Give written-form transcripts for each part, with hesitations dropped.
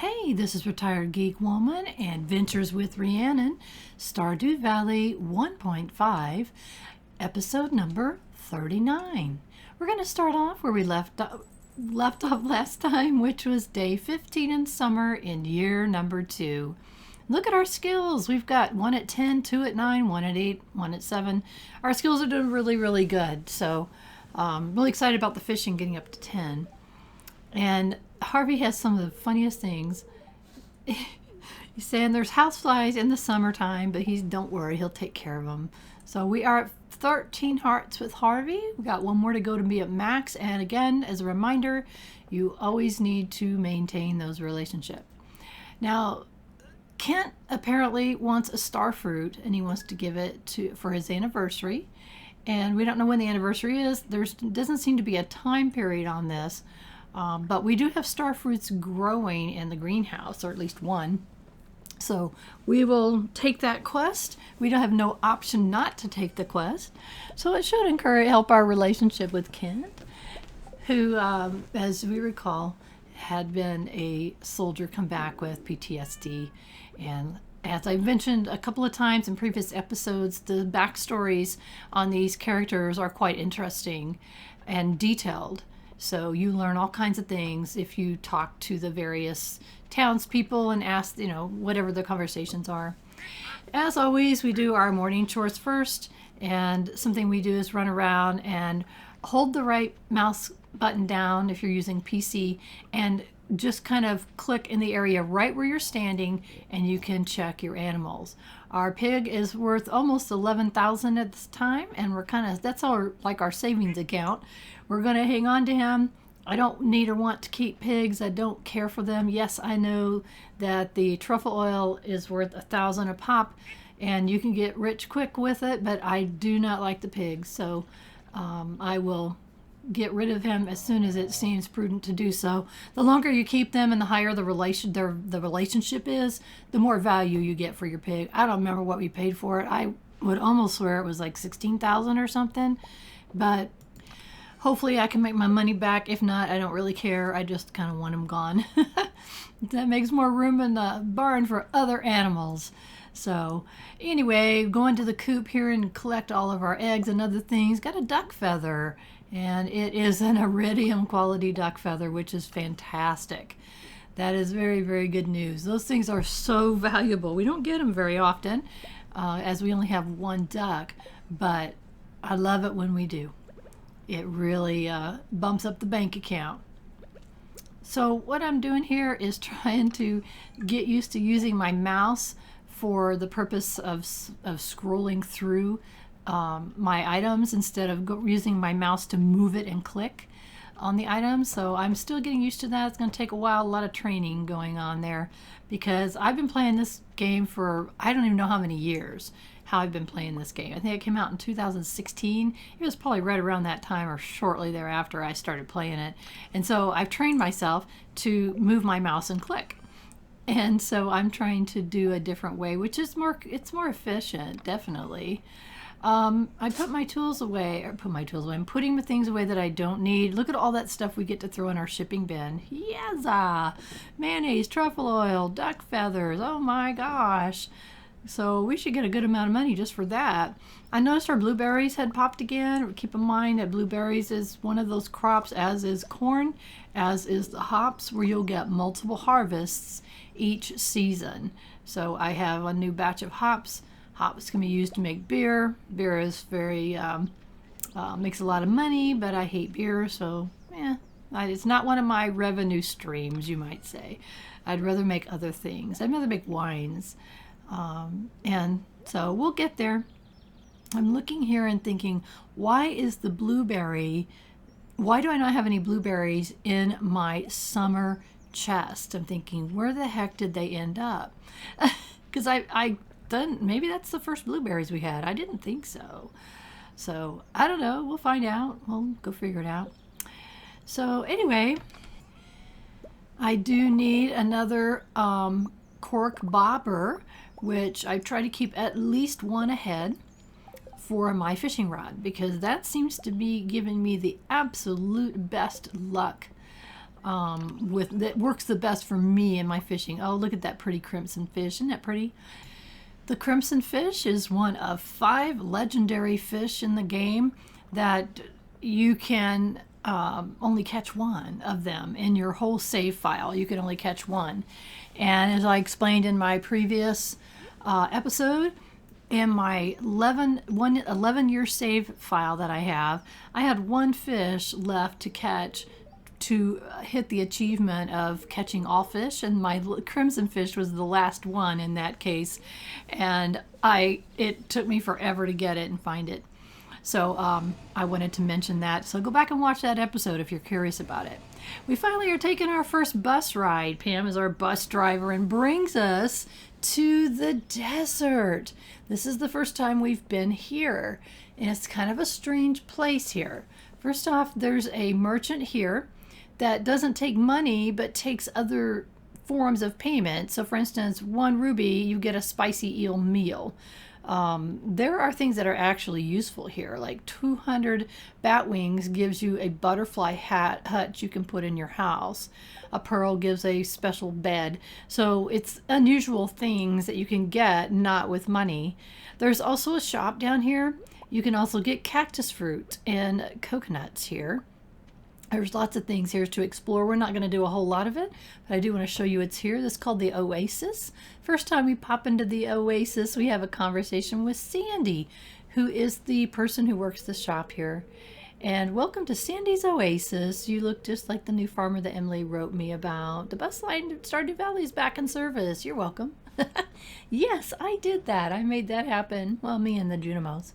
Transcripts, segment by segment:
Hey, this is Retired Geek Woman and Ventures with Rhiannon, Stardew Valley 1.5, episode number 39. We're going to start off where we left off last time, which was day 15 in summer in year number 2. Look at our skills. We've got 1 at 10, 2 at 9, 1 at 8, 1 at 7. Our skills are doing really, really good. So really excited about the fishing getting up to 10. And Harvey has some of the funniest things. He's saying there's houseflies in the summertime, but don't worry, he'll take care of them. So we are at 13 hearts with Harvey. We got one more to go to be at max. And again, as a reminder, you always need to maintain those relationships. Now, Kent apparently wants a star fruit, and he wants to give it for his anniversary. And we don't know when the anniversary is. There doesn't seem to be a time period on this. But we do have star fruits growing in the greenhouse, or at least one. So we will take that quest. We don't have no option not to take the quest. So it should help our relationship with Kent, who, as we recall, had been a soldier come back with PTSD. And as I mentioned a couple of times in previous episodes, the backstories on these characters are quite interesting and detailed. So you learn all kinds of things if you talk to the various townspeople and ask, whatever the conversations are. As always, we do our morning chores first, and something we do is run around and hold the right mouse button down if you're using PC, and just kind of click in the area right where you're standing, and you can check your animals. Our pig is worth almost 11,000 at this time, and that's our savings account. We're going to hang on to him. I don't need or want to keep pigs. I don't care for them. Yes, I know that the truffle oil is worth 1,000 a pop, and you can get rich quick with it, but I do not like the pigs. So I will get rid of him as soon as it seems prudent to do so. The longer you keep them and the higher the relationship is, the more value you get for your pig. I don't remember what we paid for it. I would almost swear it was like 16,000 or something, but hopefully I can make my money back. If not, I don't really care. I just kind of want them gone. That makes more room in the barn for other animals. So anyway, going to the coop here and collect all of our eggs and other things. Got a duck feather, and it is an iridium quality duck feather, which is fantastic. That is very, very good news. Those things are so valuable. We don't get them very often, as we only have one duck, but I love it when we do. It really bumps up the bank account. So what I'm doing here is trying to get used to using my mouse for the purpose of scrolling through my items instead of using my mouse to move it and click on the items. So I'm still getting used to that. It's going to take a while, a lot of training going on there, because I've been playing this game for I don't even know how many years. How I've been playing this game. I think it came out in 2016. It was probably right around that time or shortly thereafter I started playing it. And so I've trained myself to move my mouse and click. And so I'm trying to do a different way, which is more efficient, definitely. I put my tools away. I'm putting the things away that I don't need. Look at all that stuff we get to throw in our shipping bin. Yezza! Mayonnaise, truffle oil, duck feathers. Oh my gosh. So we should get a good amount of money just for that. I noticed our blueberries had popped again. Keep in mind that blueberries is one of those crops, as is corn, as is the hops, where you'll get multiple harvests each season. So I have a new batch of hops. Hops can be used to make beer. Beer is very, makes a lot of money, but I hate beer, so it's not one of my revenue streams, you might say. I'd rather make other things. I'd rather make wines. And so we'll get there. I'm looking here and thinking, why do I not have any blueberries in my summer chest? I'm thinking, where the heck did they end up? Because maybe that's the first blueberries we had. I didn't think so. So I don't know. We'll find out. We'll go figure it out. So anyway, I do need another cork bobber, which I try to keep at least one ahead for my fishing rod, because that seems to be giving me the absolute best luck that works the best for me and my fishing. Oh, look at that pretty crimson fish. Isn't that pretty? The crimson fish is one of 5 legendary fish in the game that you can only catch one of them in your whole save file. You can only catch one. And as I explained in my previous episode, in my 11-year save file that I have, I had 1 fish left to catch to hit the achievement of catching all fish, and my crimson fish was the last one in that case, and it took me forever to get it and find it. So I wanted to mention that. So go back and watch that episode if you're curious about it. We finally are taking our first bus ride. Pam is our bus driver and brings us to the desert. This is the first time we've been here, and it's kind of a strange place here. First off, there's a merchant here that doesn't take money but takes other forms of payment. So for instance, 1 ruby, you get a spicy eel meal. There are things that are actually useful here, like 200 bat wings gives you a butterfly hut you can put in your house. A pearl gives a special bed. So it's unusual things that you can get not with money. There's also a shop down here. You can also get cactus fruit and coconuts here. There's lots of things here to explore. We're not going to do a whole lot of it, but I do want to show you it's here. This is called the Oasis. First time we pop into the Oasis, we have a conversation with Sandy, who is the person who works the shop here. And welcome to Sandy's Oasis. You look just like the new farmer that Emily wrote me about. The bus line to Stardew Valley is back in service. You're welcome. Yes, I did that. I made that happen. Well, me and the Junimos.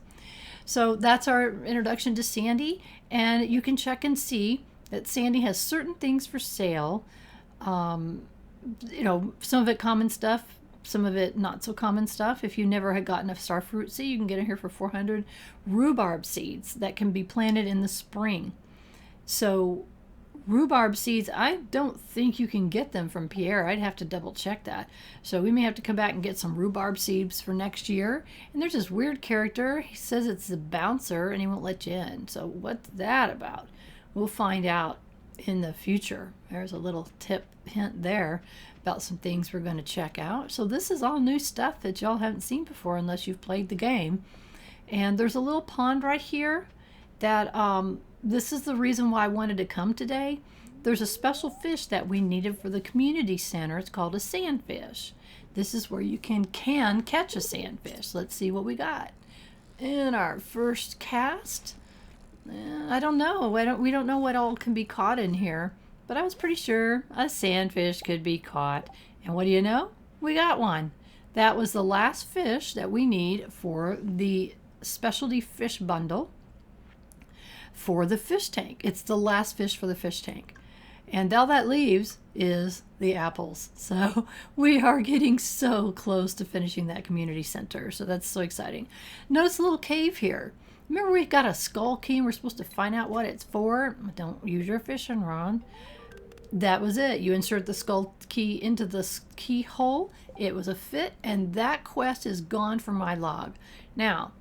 So that's our introduction to Sandy, and you can check and see that Sandy has certain things for sale. You know, some of it common stuff, some of it not so common stuff. If you never had gotten a starfruit seed, you can get it here for 400 rhubarb seeds that can be planted in the spring. So rhubarb seeds, I don't think you can get them from Pierre. I'd have to double check that. So we may have to come back and get some rhubarb seeds for next year. And there's this weird character. He says it's a bouncer and he won't let you in. So what's that about? We'll find out in the future. There's a little hint there about some things we're going to check out. So this is all new stuff that y'all haven't seen before unless you've played the game. And there's a little pond right here that this is the reason why I wanted to come today. There's a special fish that we needed for the community center. It's called a sandfish. This is where you can catch a sandfish. Let's see what we got. In our first cast, I don't know. We don't know what all can be caught in here, but I was pretty sure a sandfish could be caught. And what do you know? We got one. That was the last fish that we need for the specialty fish bundle for the fish tank. It's the last fish for the fish tank. And all that leaves is the apples. So we are getting so close to finishing that community center. So that's so exciting. Notice a little cave here. Remember we've got a skull key and we're supposed to find out what it's for? Don't use your fishing rod. That was it. You insert the skull key into the keyhole. It was a fit, and that quest is gone from my log. Now,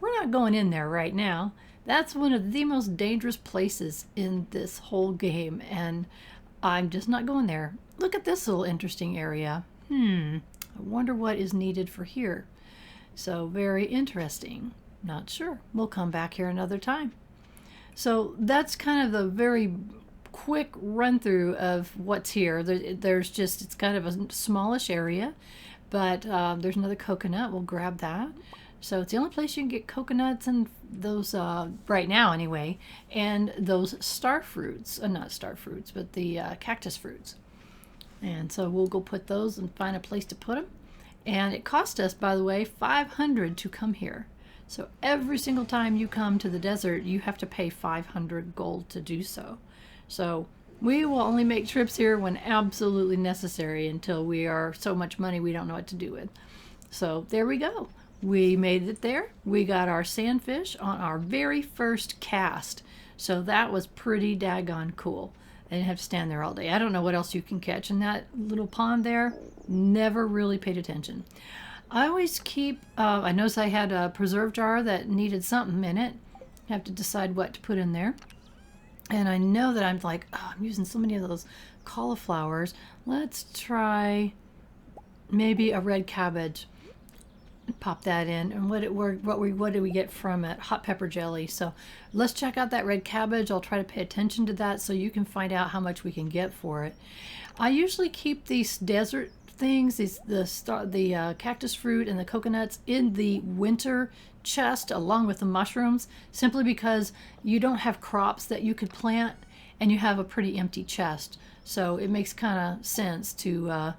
we're not going in there right now. That's one of the most dangerous places in this whole game, and I'm just not going there. Look at this little interesting area. I wonder what is needed for here. So very interesting. Not sure. We'll come back here another time. So that's kind of the very quick run through of what's here. There's just, it's kind of a smallish area, but there's another coconut. We'll grab that. So it's the only place you can get coconuts and those, right now anyway, and those star fruits, not star fruits, but the cactus fruits. And so we'll go put those and find a place to put them. And it cost us, by the way, 500 to come here. So every single time you come to the desert, you have to pay 500 gold to do so. So we will only make trips here when absolutely necessary until we are so much money we don't know what to do with. So there we go. We made it there. We got our sandfish on our very first cast. So that was pretty daggone cool. I didn't have to stand there all day. I don't know what else you can catch in that little pond there. Never really paid attention. I always keep, I noticed I had a preserve jar that needed something in it. I have to decide what to put in there. And I know that I'm like, oh, I'm using so many of those cauliflowers. Let's try maybe a red cabbage. Pop that in, and what do we get from it? Hot pepper jelly. So let's check out that red cabbage. I'll try to pay attention to that so you can find out how much we can get for it. I usually keep these desert things, the cactus fruit and the coconuts in the winter chest along with the mushrooms, simply because you don't have crops that you could plant and you have a pretty empty chest. So it makes kind of sense to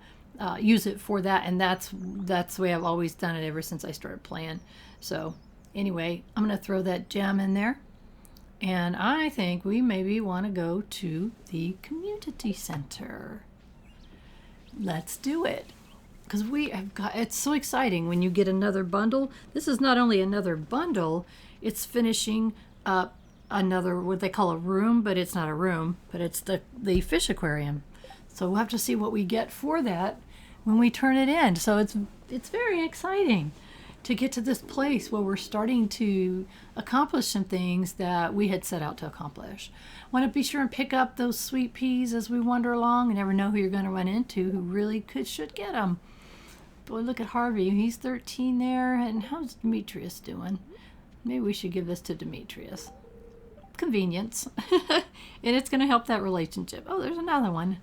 use it for that, and that's the way I've always done it ever since I started playing. So anyway, I'm going to throw that gem in there, and I think we maybe want to go to the community center. Let's do it, because we have got, it's so exciting when you get another bundle. This is not only another bundle, it's finishing up another, what they call a room, but it's not a room, but it's the fish aquarium. So we'll have to see what we get for that when we turn it in. So it's very exciting to get to this place where we're starting to accomplish some things that we had set out to accomplish. Want to be sure and pick up those sweet peas as we wander along. You never know who you're going to run into who really should get them. Boy, look at Harvey. He's 13 there. And how's Demetrius doing? Maybe we should give this to Demetrius. Convenience. And it's going to help that relationship. Oh, there's another one.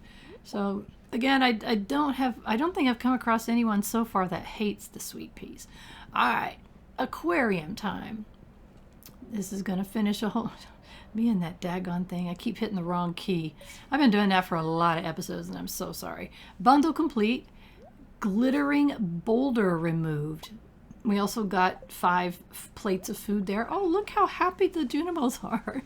So again, I don't think I've come across anyone so far that hates the sweet peas. All right, aquarium time. This is going to finish a whole... Me and that daggone thing. I keep hitting the wrong key. I've been doing that for a lot of episodes, and I'm so sorry. Bundle complete. Glittering boulder removed. We also got 5 plates of food there. Oh, look how happy the Junimos are.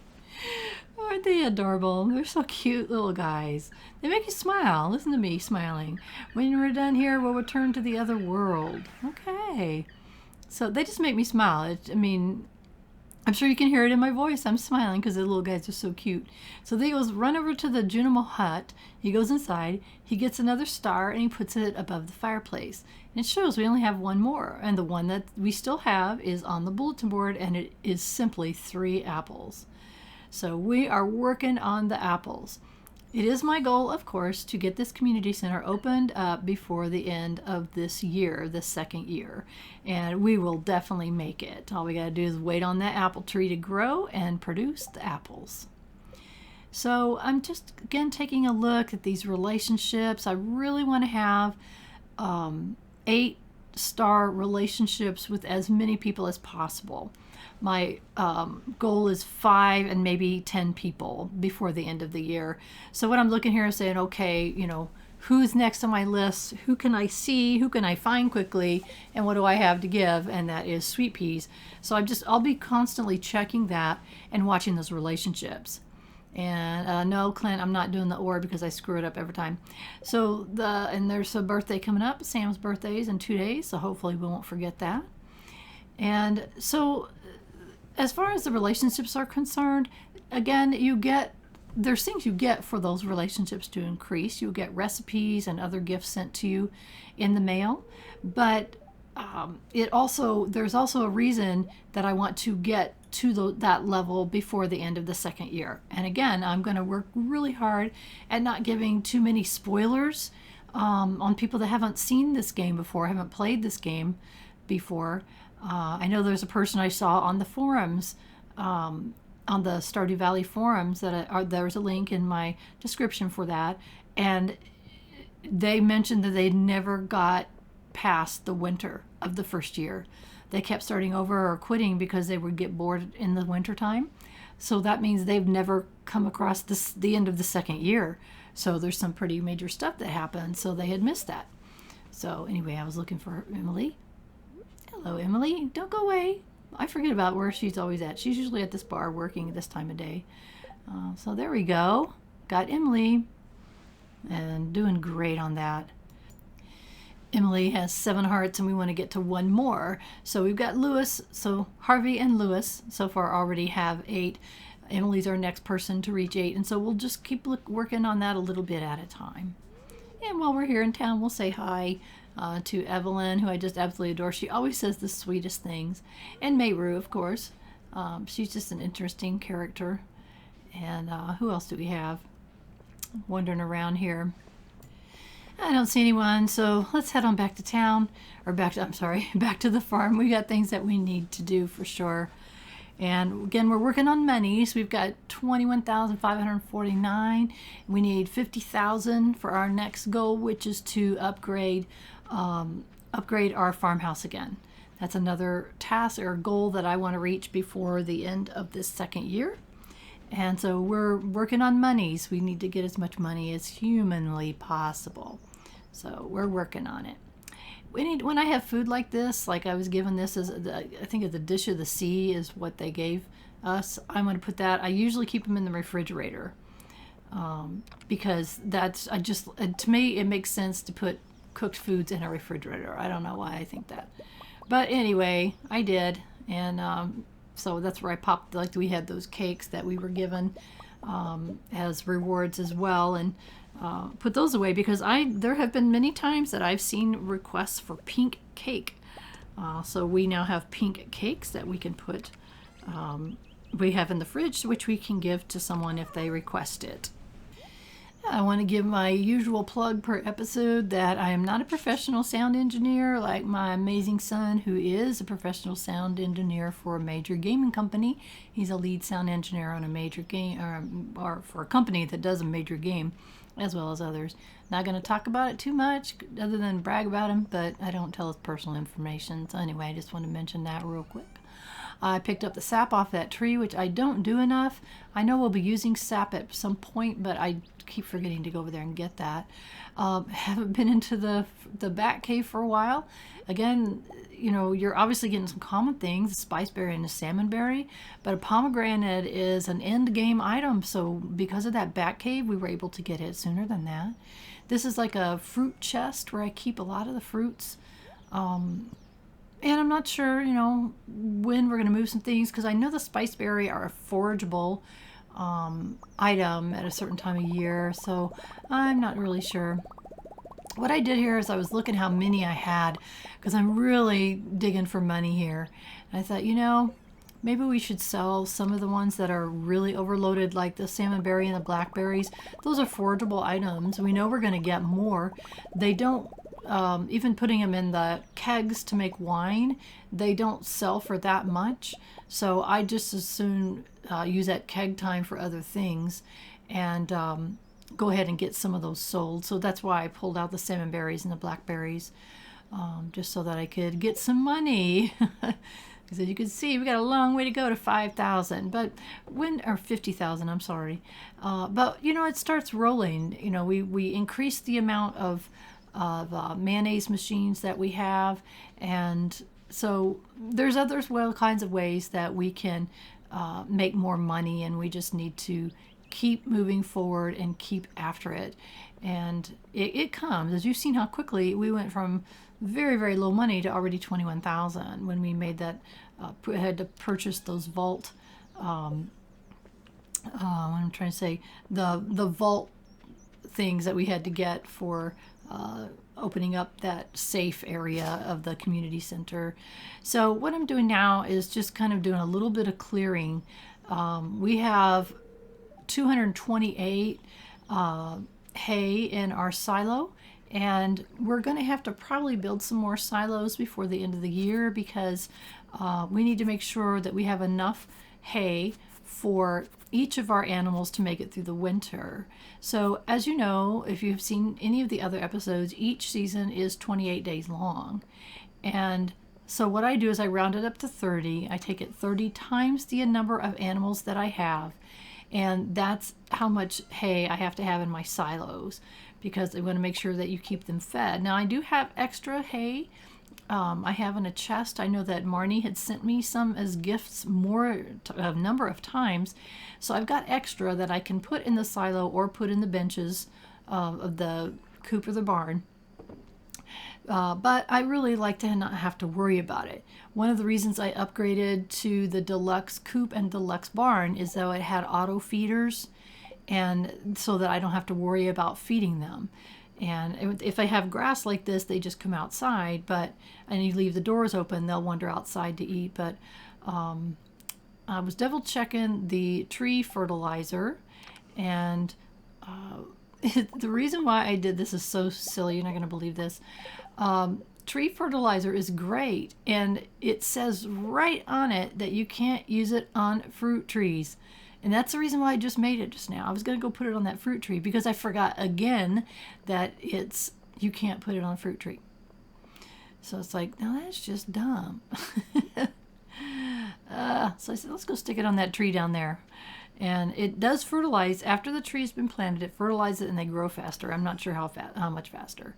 Aren't they adorable? They're so cute little guys. They make you smile. Listen to me smiling. When we're done here, we'll return to the other world. Okay. So they just make me smile. I mean, I'm sure you can hear it in my voice. I'm smiling because the little guys are so cute. So they goes run over to the Junimo hut. He goes inside. He gets another star and he puts it above the fireplace. And it shows we only have one more. And the one that we still have is on the bulletin board, and it is simply 3 apples. So we are working on the apples. It is my goal, of course, to get this community center opened up before the end of this year, the second year. And we will definitely make it. All we got to do is wait on that apple tree to grow and produce the apples. So I'm just, again, taking a look at these relationships. I really want to have 8-star relationships with as many people as possible. My goal is 5 and maybe 10 people before the end of the year. So what I'm looking here is saying, okay, you know, who's next on my list? Who can I see? Who can I find quickly? And what do I have to give? And that is sweet peas. So I'll be constantly checking that and watching those relationships. And no, Clint, I'm not doing the or because I screw it up every time. So and there's a birthday coming up. Sam's birthday is in 2 days, so hopefully we won't forget that. And so as far as the relationships are concerned, again, there's things you get for those relationships to increase. You'll get recipes and other gifts sent to you in the mail. But there's also a reason that I want to get to that level before the end of the second year. And again, I'm going to work really hard at not giving too many spoilers on people that haven't seen this game before, haven't played this game before. I know there's a person I saw on the forums, on the Stardew Valley forums, there's a link in my description for that, and they mentioned that they never got past the winter of the first year. They kept starting over or quitting because they would get bored in the winter time. So that means they've never come across the end of the second year. So there's some pretty major stuff that happened, so they had missed that. So anyway, I was looking for Emily. Hello, Emily. Don't go away. I forget about where she's always at. She's usually at this bar working this time of day. So there we go. Got Emily. And doing great on that. Emily has 7 hearts and we want to get to 1 more. So we've got Lewis. So Harvey and Lewis so far already have 8. Emily's our next person to reach 8. And so we'll just keep working on that a little bit at a time. And while we're here in town, we'll say hi to Evelyn, who I just absolutely adore. She always says the sweetest things. And Mayru, of course. She's just an interesting character. And who else do we have wandering around here? I don't see anyone, so let's head on back to town, or I'm sorry, back to the farm. We got things that we need to do for sure. And again, we're working on money. So we've got 21,549. We need 50,000 for our next goal, which is to upgrade our farmhouse again. That's another task or goal that I want to reach before the end of this second year. And so we're working on monies. We need to get as much money as humanly possible. So we're working on it. When I have food like this, like I was given this as I think the dish of the sea is what they gave us. I'm going to put that. I usually keep them in the refrigerator because to me it makes sense to put cooked foods in a refrigerator. I don't know why I think that, but anyway, I did, and so that's where I popped. Like we had those cakes that we were given as rewards as well, and put those away because there have been many times that I've seen requests for pink cake. So we now have pink cakes that we can put, we have in the fridge, which we can give to someone if they request it. I want to give my usual plug per episode that I am not a professional sound engineer like my amazing son, who is a professional sound engineer for a major gaming company. He's a lead sound engineer on a major game, or for a company that does a major game, as well as others. Not going to talk about it too much other than brag about him, but I don't tell his personal information. So anyway, I just want to mention that real quick. I picked up the sap off that tree, which I don't do enough. I know we'll be using sap at some point, but I keep forgetting to go over there and get that. Haven't been into the bat cave for a while. Again, you're obviously getting some common things, a spiceberry and a salmonberry, but a pomegranate is an end game item. So because of that bat cave, we were able to get it sooner than that. This is like a fruit chest where I keep a lot of the fruits. And I'm not sure, when we're going to move some things, because I know the spiceberry are a forageable item at a certain time of year, so I'm not really sure. What I did here is I was looking how many I had, because I'm really digging for money here. And I thought, maybe we should sell some of the ones that are really overloaded, like the salmonberry and the blackberries. Those are forageable items. We know we're going to get more. They don't, even putting them in the kegs to make wine, they don't sell for that much. So I just as soon use that keg time for other things and go ahead and get some of those sold. So that's why I pulled out the salmonberries and the blackberries, just so that I could get some money. Because as you can see, we got a long way to go to 5,000, or 50,000, I'm sorry. But it starts rolling. We increase the amount of mayonnaise machines that we have, and so there's all kinds of ways that we can make more money, and we just need to keep moving forward and keep after it. And it comes, as you've seen how quickly we went from very, very low money to already 21,000 when we made that, had to purchase those vault, what I'm trying to say, the vault things that we had to get for opening up that safe area of the community center. So what I'm doing now is just kind of doing a little bit of clearing. We have 228 hay in our silo, and we're going to have to probably build some more silos before the end of the year, because we need to make sure that we have enough hay for each of our animals to make it through the winter. So as you know, if you've seen any of the other episodes, each season is 28 days long. And so what I do is I round it up to 30. I take it 30 times the number of animals that I have, and that's how much hay I have to have in my silos, because I want to make sure that you keep them fed. Now I do have extra hay. I have in a chest. I know that Marnie had sent me some as gifts a number of times. So I've got extra that I can put in the silo or put in the benches of the coop or the barn. But I really like to not have to worry about it. One of the reasons I upgraded to the deluxe coop and deluxe barn is that it had auto feeders, and so that I don't have to worry about feeding them. And if I have grass like this, they just come outside, and you leave the doors open, they'll wander outside to eat. But I'm I was double checking the tree fertilizer, and the reason why I did this is so silly. You're not going to believe this. Tree fertilizer is great, and it says right on it that you can't use it on fruit trees. And that's the reason why I just made it just now. I was going to go put it on that fruit tree because I forgot again that you can't put it on a fruit tree. So it's like, no, that's just dumb. So I said, let's go stick it on that tree down there. And it does fertilize. After the tree's been planted, it fertilizes it and they grow faster. I'm not sure how much faster.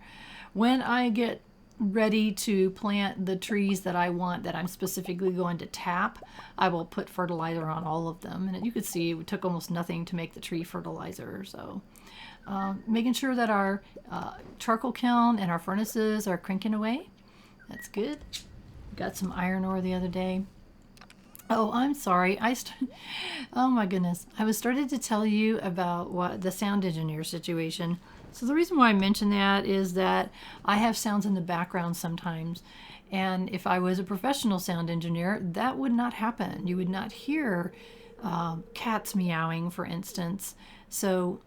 When I get ready to plant the trees that I want, that I'm specifically going to tap, I will put fertilizer on all of them. And you could see it took almost nothing to make the tree fertilizer. So making sure that our charcoal kiln and our furnaces are cranking away. That's good. Got some iron ore the other day. Oh, I'm sorry. Oh my goodness. I was started to tell you about what the sound engineer situation. So the reason why I mention that is that I have sounds in the background sometimes. And if I was a professional sound engineer, that would not happen. You would not hear cats meowing, for instance. So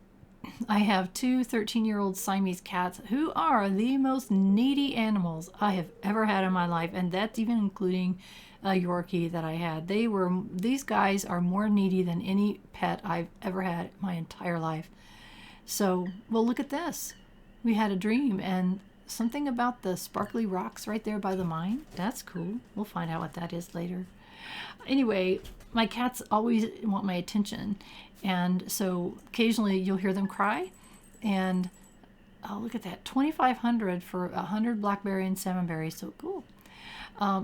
I have two 13-year-old Siamese cats who are the most needy animals I have ever had in my life. And that's even including a Yorkie that I had. These guys are more needy than any pet I've ever had my entire life. So, well, look at this. We had a dream, and something about the sparkly rocks right there by the mine. That's cool. We'll find out what that is later. Anyway, my cats always want my attention, and so occasionally you'll hear them cry, and oh, look at that, 2,500 for 100 blackberry and salmonberry. So cool.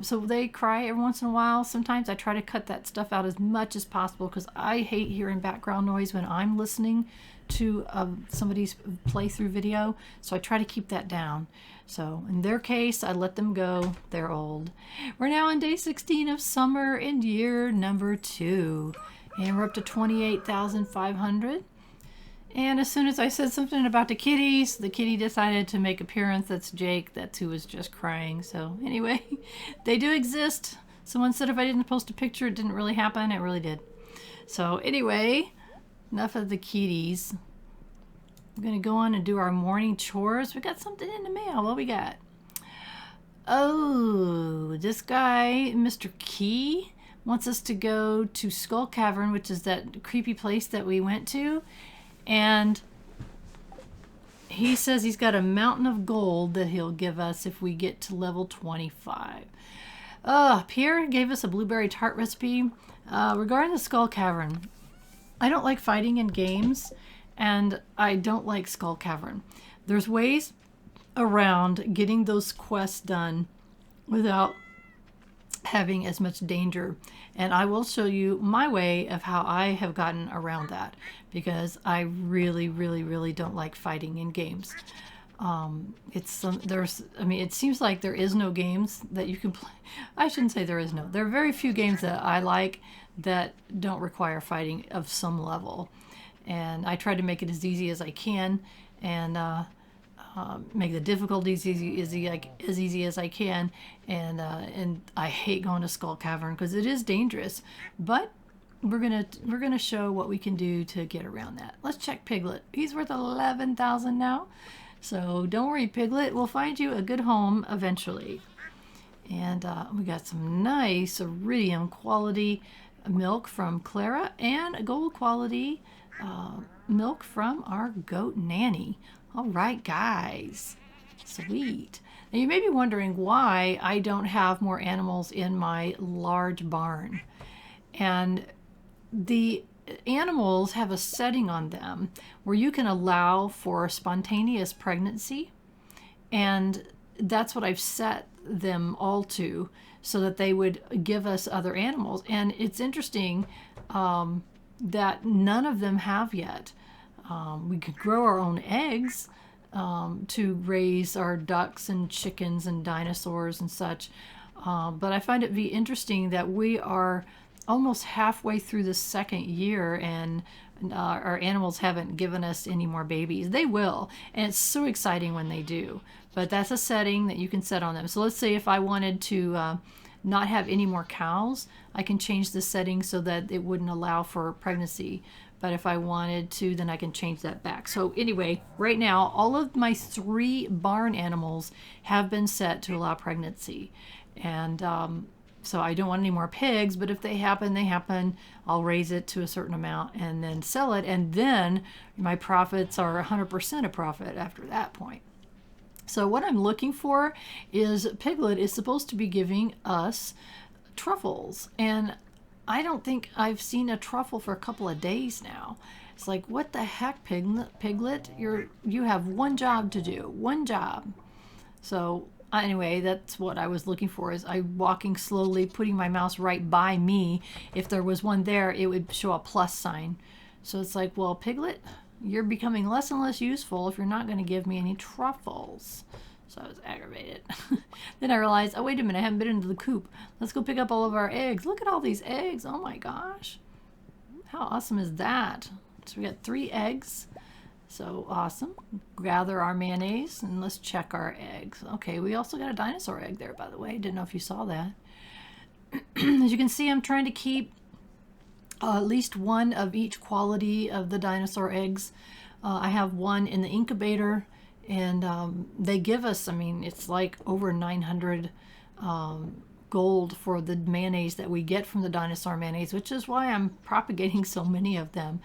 So they cry every once in a while. Sometimes I try to cut that stuff out as much as possible because I hate hearing background noise when I'm listening to somebody's playthrough video. So I try to keep that down. So in their case, I let them go. They're old. We're now on day 16 of summer and year number 2. And we're up to 28,500. And as soon as I said something about the kitties, the kitty decided to make appearance. That's Jake. That's who was just crying. So anyway, they do exist. Someone said if I didn't post a picture, it didn't really happen. It really did. So anyway, enough of the kitties. We're going to go on and do our morning chores. We got something in the mail. What we got? Oh, this guy, Mr. Key, wants us to go to Skull Cavern, which is that creepy place that we went to. And he says he's got a mountain of gold that he'll give us if we get to level 25. Pierre gave us a blueberry tart recipe. Regarding the Skull Cavern, I don't like fighting in games, and I don't like Skull Cavern. There's ways around getting those quests done without having as much danger, and I will show you my way of how I have gotten around that, because I really don't like fighting in games. It seems like there is no games that you can play. I shouldn't say there is no. There are very few games that I like that don't require fighting of some level, and I try to make it as easy as I can, and make the difficulties as easy as I can, and I hate going to Skull Cavern because it is dangerous, but we're gonna show what we can do to get around that. Let's check Piglet. He's worth 11,000 now, so don't worry, Piglet. We'll find you a good home eventually. And we got some nice iridium quality milk from Clara and a gold quality milk from our goat Nanny. All right, guys. Sweet. Now you may be wondering why I don't have more animals in my large barn. And the animals have a setting on them where you can allow for spontaneous pregnancy. And that's what I've set them all to, so that they would give us other animals. And it's interesting that none of them have yet. We could grow our own eggs to raise our ducks and chickens and dinosaurs and such. But I find it be interesting that we are almost halfway through the second year and our animals haven't given us any more babies. They will, and it's so exciting when they do. But that's a setting that you can set on them. So let's say if I wanted to not have any more cows, I can change the settings so that it wouldn't allow for pregnancy. But if I wanted to, then I can change that back. So anyway, right now, all of my 3 barn animals have been set to allow pregnancy. And so I don't want any more pigs, but if they happen, they happen. I'll raise it to a certain amount and then sell it. And then my profits are 100% a profit after that point. So what I'm looking for is Piglet is supposed to be giving us truffles. And I don't think I've seen a truffle for a couple of days now. It's like, what the heck, Piglet? You have one job to do, one job. So anyway, that's what I was looking for. Is I walking slowly, putting my mouse right by me. If there was one there, it would show a plus sign. So it's like, well, Piglet, you're becoming less and less useful if you're not going to give me any truffles. So I was aggravated. Then I realized, oh, wait a minute, I haven't been into the coop. Let's go pick up all of our eggs. Look at all these eggs. Oh my gosh. How awesome is that? So we got 3 eggs. So awesome. Gather our mayonnaise and let's check our eggs. Okay, we also got a dinosaur egg there, by the way. Didn't know if you saw that. As you can see, I'm trying to keep at least one of each quality of the dinosaur eggs. I have one in the incubator. And they give us, I mean, it's like over 900 gold for the mayonnaise that we get from the dinosaur mayonnaise, which is why I'm propagating so many of them.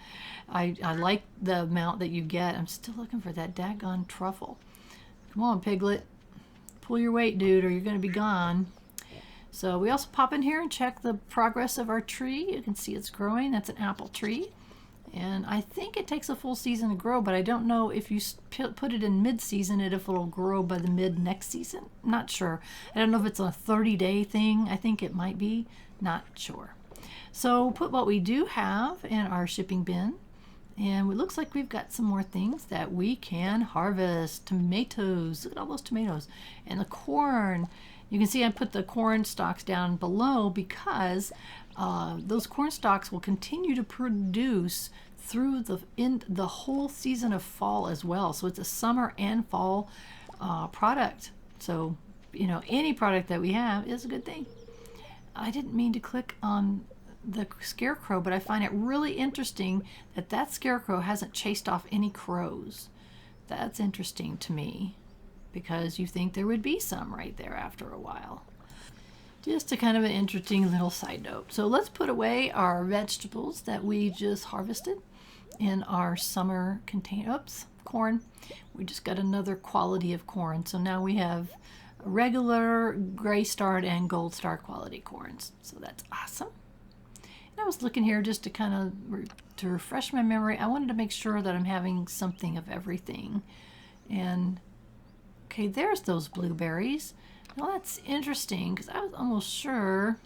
I like the amount that you get. I'm still looking for that daggone truffle. Come on, Piglet. Pull your weight, dude, or you're going to be gone. So we also pop in here and check the progress of our tree. You can see it's growing. That's an apple tree. And I think it takes a full season to grow, but I don't know if you put it in mid-season, if it'll grow by the mid next season. Not sure. I don't know if it's a 30-day thing. I think it might be. Not sure. So put what we do have in our shipping bin. And it looks like we've got some more things that we can harvest. Tomatoes. Look at all those tomatoes. And the corn. You can see I put the corn stalks down below because those corn stalks will continue to produce through the whole season of fall as well. So it's a summer and fall product. So, you know, any product that we have is a good thing. I didn't mean to click on the scarecrow, but I find it really interesting that that scarecrow hasn't chased off any crows. That's interesting to me because you think there would be some right there after a while. Just a kind of an interesting little side note. So let's put away our vegetables that we just harvested in our summer container. Oops, corn. We just got another quality of corn. So now we have regular gray starred and gold star quality corns. So that's awesome. And I was looking here just to kind of to refresh my memory. I wanted to make sure that I'm having something of everything. And okay, there's those blueberries. Well, that's interesting because I was almost sure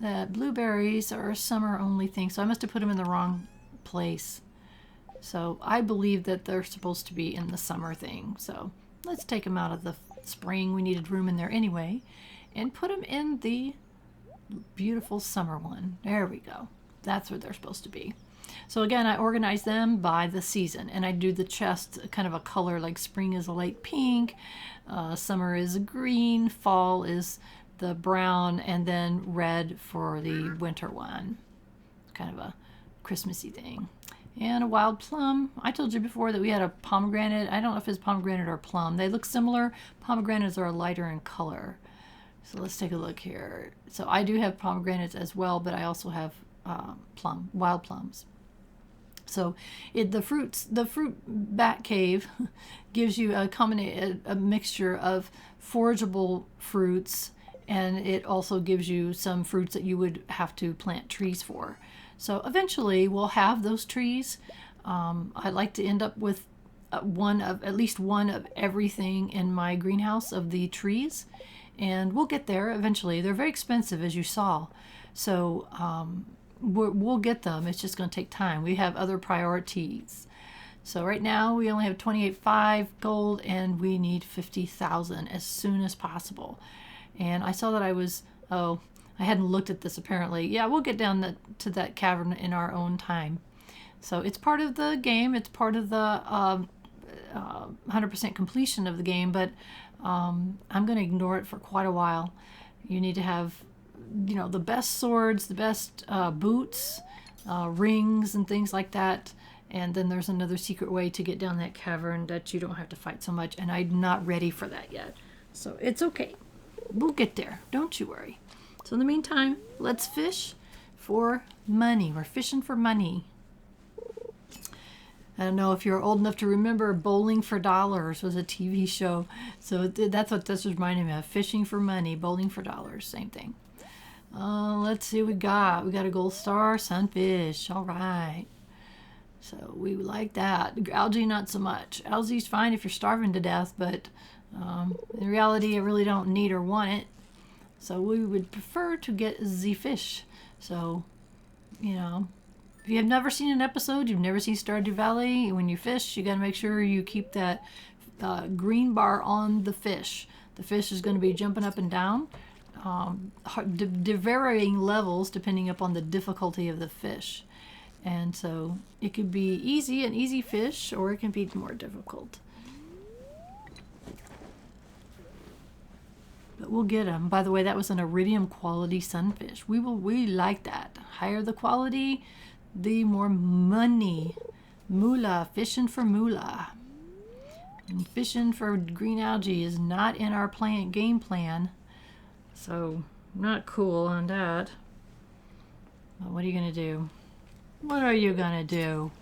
that blueberries are a summer only thing. So I must have put them in the wrong place. So I believe that they're supposed to be in the summer thing. So let's take them out of the spring. We needed room in there anyway. And put them in the beautiful summer one. There we go. That's where they're supposed to be. So again, I organize them by the season, and I do the chest kind of a color, like spring is a light pink, summer is a green, fall is the brown, and then red for the winter one. Kind of a Christmassy thing. And a wild plum. I told you before that we had a pomegranate. I don't know if it's pomegranate or plum. They look similar. Pomegranates are lighter in color. So let's take a look here. So I do have pomegranates as well, but I also have wild plums. So the fruit bat cave gives you a mixture of forageable fruits, and it also gives you some fruits that you would have to plant trees for. So eventually we'll have those trees. I'd like to end up with at least one of everything in my greenhouse of the trees, and we'll get there eventually. They're very expensive, as you saw. So we'll get them. It's just going to take time. We have other priorities. So right now we only have 28.5 gold, and we need 50,000 as soon as possible. And I saw that I hadn't looked at this apparently. Yeah, we'll get down to that cavern in our own time. So it's part of the game. It's part of the 100% completion of the game, but I'm going to ignore it for quite a while You need to have, the best swords, the best boots, rings, and things like that. And then there's another secret way to get down that cavern that you don't have to fight so much. And I'm not ready for that yet. So it's okay. We'll get there. Don't you worry. So in the meantime, let's fish for money. We're fishing for money. I don't know if you're old enough to remember Bowling for Dollars was a TV show. So that's what this was reminding me of. Fishing for money, bowling for dollars, same thing. Let's see what we got. We got a gold star, sunfish. All right. So we like that. Algae, not so much. Algae's fine if you're starving to death, but in reality, I really don't need or want it. So we would prefer to get the fish. So, if you have never seen an episode, you've never seen Stardew Valley, when you fish, you got to make sure you keep that green bar on the fish. The fish is going to be jumping up and down, varying levels depending upon the difficulty of the fish. And so it could be an easy fish, or it can be more difficult. But we'll get them. By the way, that was an iridium quality sunfish. We like that. Higher the quality, the more money. Moolah, fishing for moolah. And fishing for green algae is not in our game plan. So, not cool on that. But what are you going to do? What are you going to do?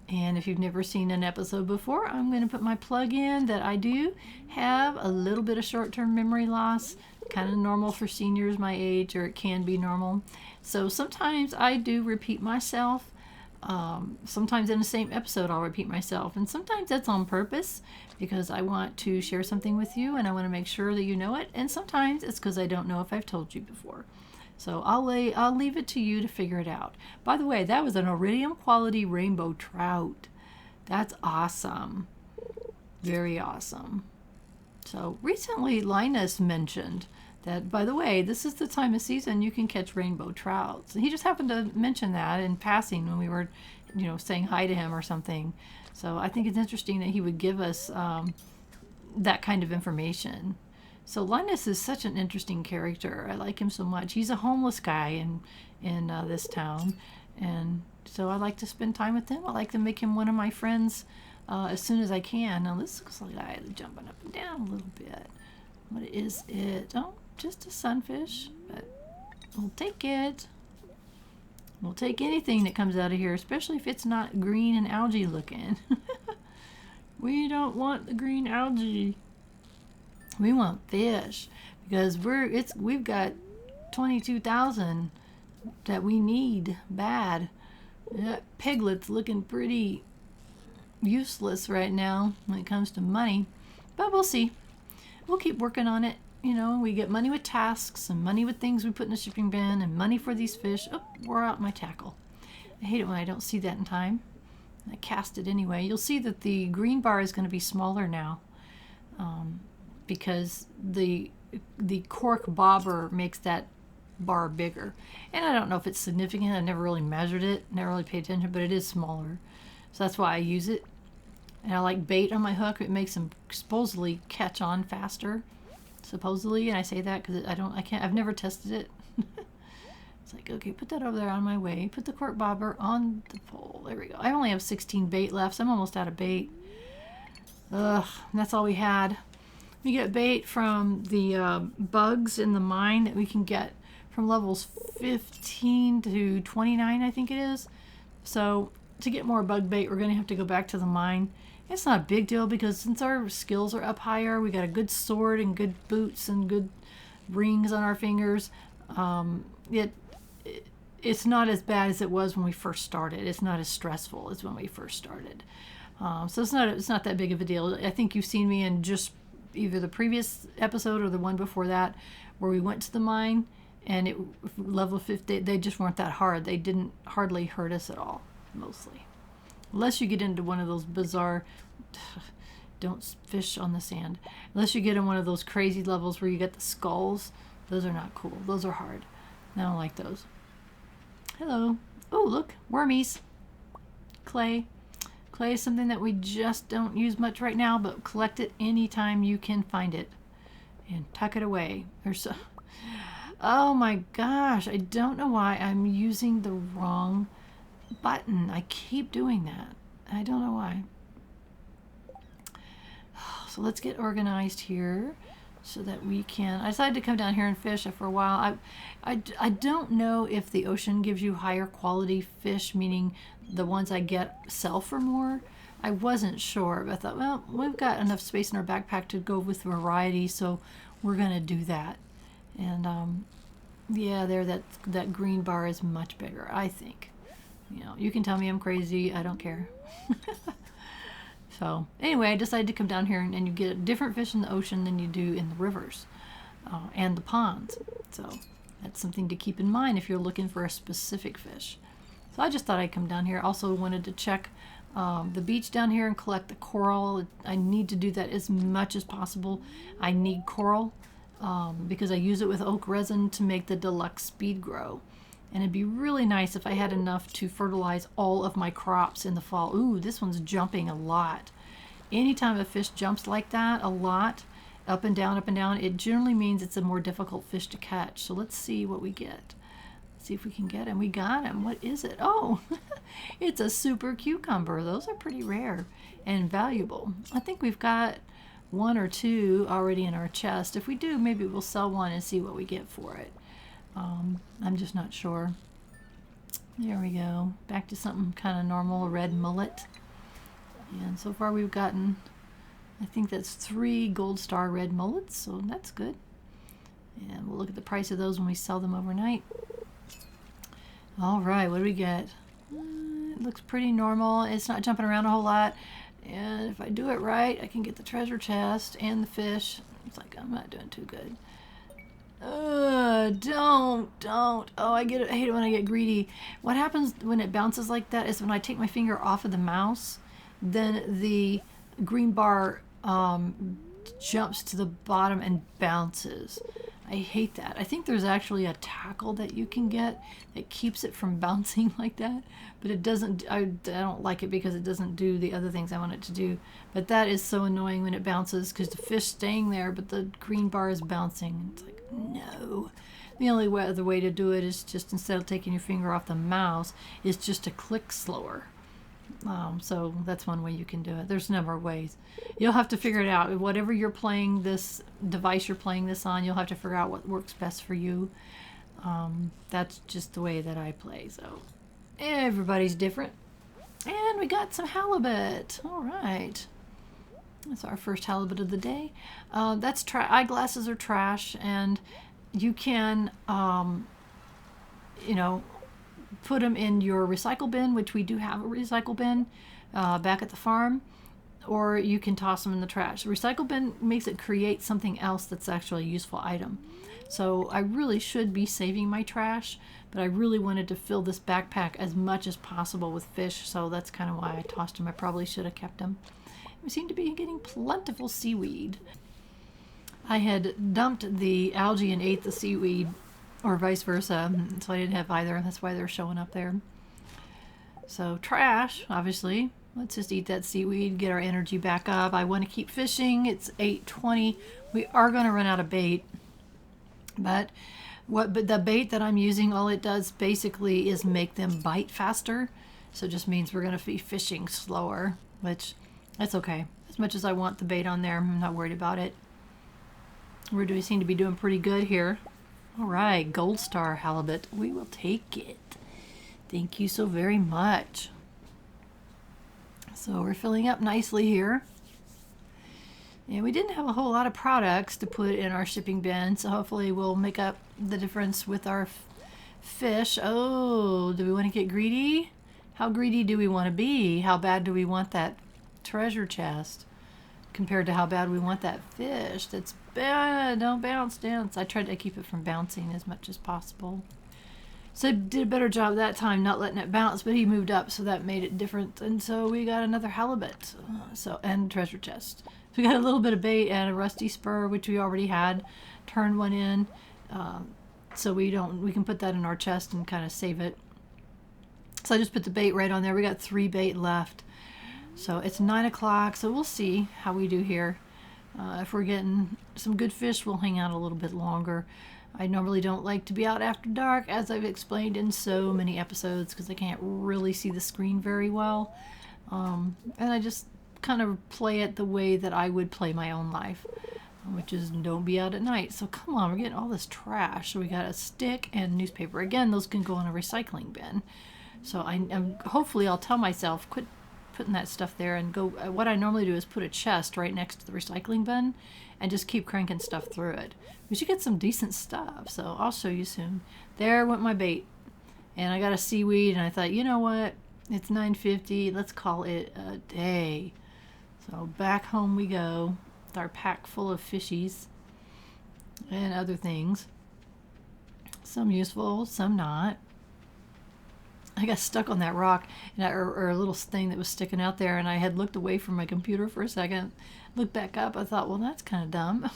And if you've never seen an episode before, I'm going to put my plug in that I do have a little bit of short-term memory loss. Kind of normal for seniors my age, or it can be normal. So sometimes I do repeat myself. Sometimes in the same episode I'll repeat myself, and sometimes that's on purpose because I want to share something with you and I want to make sure that you know it, and sometimes it's because I don't know if I've told you before. So I'll leave it to you to figure it out. By the way, that was an iridium quality rainbow trout. That's awesome. Very awesome. So recently Linus mentioned that, by the way, this is the time of season you can catch rainbow trouts. He just happened to mention that in passing when we were, saying hi to him or something. So I think it's interesting that he would give us that kind of information. So Linus is such an interesting character. I like him so much. He's a homeless guy in this town, and so I like to spend time with him. I like to make him one of my friends as soon as I can. Now this looks like I'm jumping up and down a little bit. What is it? Oh, just a sunfish, but we'll take it. We'll take anything that comes out of here, especially if it's not green and algae looking. We don't want the green algae. We want fish because we've got 22,000 that we need bad. That piglet's looking pretty useless right now when it comes to money, but we'll see. We'll keep working on it. We get money with tasks and money with things we put in the shipping bin and money for these fish. Oh, wore out my tackle. I hate it when I don't see that in time. I cast it anyway. You'll see that the green bar is going to be smaller now because the cork bobber makes that bar bigger. And I don't know if it's significant. I never really measured it, never really paid attention, but it is smaller. So that's why I use it. And I like bait on my hook. It makes them supposedly catch on faster. Supposedly, and I say that because I've never tested it. It's like, okay, put that over there on my way. Put the cork bobber on the pole. There we go. I only have 16 bait left, so I'm almost out of bait. Ugh, that's all we had. We get bait from the bugs in the mine that we can get from levels 15 to 29, I think it is. So to get more bug bait, we're going to have to go back to the mine. It's not a big deal because since our skills are up higher, we got a good sword and good boots and good rings on our fingers. It's not as bad as it was when we first started. It's not as stressful as when we first started. So it's not that big of a deal. I think you've seen me in just either the previous episode or the one before that where we went to the mine, and level 50, they just weren't that hard. They didn't hardly hurt us at all, mostly. Unless you get into one of those bizarre, don't fish on the sand. Unless you get in one of those crazy levels where you get the skulls. Those are not cool. Those are hard. I don't like those. Hello. Oh, look. Wormies. Clay. Clay is something that we just don't use much right now, but collect it anytime you can find it and tuck it away. Oh my gosh, I don't know why I'm using the wrong button. I keep doing that. I don't know why. So let's get organized here so that we can... I decided to come down here and fish for a while. I don't know if the ocean gives you higher quality fish, meaning the ones I get sell for more. I wasn't sure, but I thought, well, we've got enough space in our backpack to go with variety, so we're going to do that. And yeah, there, that green bar is much bigger, I think. You know, you can tell me I'm crazy. I don't care. So anyway, I decided to come down here and you get different fish in the ocean than you do in the rivers and the ponds. So that's something to keep in mind if you're looking for a specific fish. So I just thought I'd come down here. Also wanted to check the beach down here and collect the coral. I need to do that as much as possible. I need coral because I use it with oak resin to make the deluxe speed grow. And it'd be really nice if I had enough to fertilize all of my crops in the fall. Ooh, this one's jumping a lot. Anytime a fish jumps like that a lot, up and down, it generally means it's a more difficult fish to catch. So let's see what we get. Let's see if we can get him. We got him. What is it? Oh, it's a super cucumber. Those are pretty rare and valuable. I think we've got one or two already in our chest. If we do, maybe we'll sell one and see what we get for it. I'm just not sure. There we go. Back to something kind of normal, a red mullet. And so far we've gotten, I think that's 3 gold star red mullets, so that's good. And we'll look at the price of those when we sell them overnight. All right, what do we get? It looks pretty normal. It's not jumping around a whole lot. And if I do it right, I can get the treasure chest and the fish. It's like I'm not doing too good. Don't. Oh, I hate it when I get greedy. What happens when it bounces like that is when I take my finger off of the mouse, then the green bar jumps to the bottom and bounces. I hate that. I think there's actually a tackle that you can get that keeps it from bouncing like that, but it doesn't. I don't like it because it doesn't do the other things I want it to do. But that is so annoying when it bounces because the fish staying there, but the green bar is bouncing. It's like, no. The only other way to do it is just, instead of taking your finger off the mouse, is just to click slower. So that's one way you can do it. There's a number of ways. You'll have to figure it out. Whatever you're playing, this device you're playing this on, you'll have to figure out what works best for you. That's just the way that I play. So everybody's different. And we got some halibut. All right. That's our first halibut of the day. That's eyeglasses are trash, and you can, you know, put them in your recycle bin, which we do have a recycle bin back at the farm, or you can toss them in the trash. The recycle bin makes it create something else that's actually a useful item. So I really should be saving my trash, but I really wanted to fill this backpack as much as possible with fish, so that's kind of why I tossed them. I probably should have kept them. We seem to be getting plentiful seaweed. I had dumped the algae and ate the seaweed, or vice versa, so I didn't have either. That's why they're showing up there. So trash, obviously. Let's just eat that seaweed, get our energy back up. I want to keep fishing. It's 8:20. We are going to run out of bait. But the bait that I'm using, all it does basically is make them bite faster. So it just means we're going to be fishing slower, which that's okay. As much as I want the bait on there, I'm not worried about it. We seem to be doing pretty good here. All right, gold star halibut. We will take it. Thank you so very much. So we're filling up nicely here. And we didn't have a whole lot of products to put in our shipping bin, so hopefully we'll make up the difference with our fish. Oh, do we want to get greedy? How greedy do we want to be? How bad do we want that treasure chest compared to how bad we want that fish? That's bad. Don't bounce, dance. I tried to keep it from bouncing as much as possible. So I did a better job that time not letting it bounce, but he moved up, so that made it different. And so we got another halibut, and treasure chest. So we got a little bit of bait and a rusty spur, which we already had. Turned one in, so we can put that in our chest and kind of save it. So I just put the bait right on there. We got 3 bait left. So it's 9 o'clock, so we'll see how we do here. If we're getting some good fish, we'll hang out a little bit longer. I normally don't like to be out after dark, as I've explained in so many episodes, because I can't really see the screen very well. And I just kind of play it the way that I would play my own life, which is don't be out at night. So come on, we're getting all this trash. So we got a stick and newspaper. Again, those can go in a recycling bin. So I'm hopefully I'll tell myself, quit putting that stuff there and go. What I normally do is put a chest right next to the recycling bin and just keep cranking stuff through it. We should get some decent stuff, so I'll show you soon. There went my bait, and I got a seaweed, and I thought, you know what, it's 9:50, let's call it a day. So back home we go with our pack full of fishies and other things, some useful, some not. I got stuck on that rock, or a little thing that was sticking out there, and I had looked away from my computer for a second, looked back up. I thought, well, that's kind of dumb.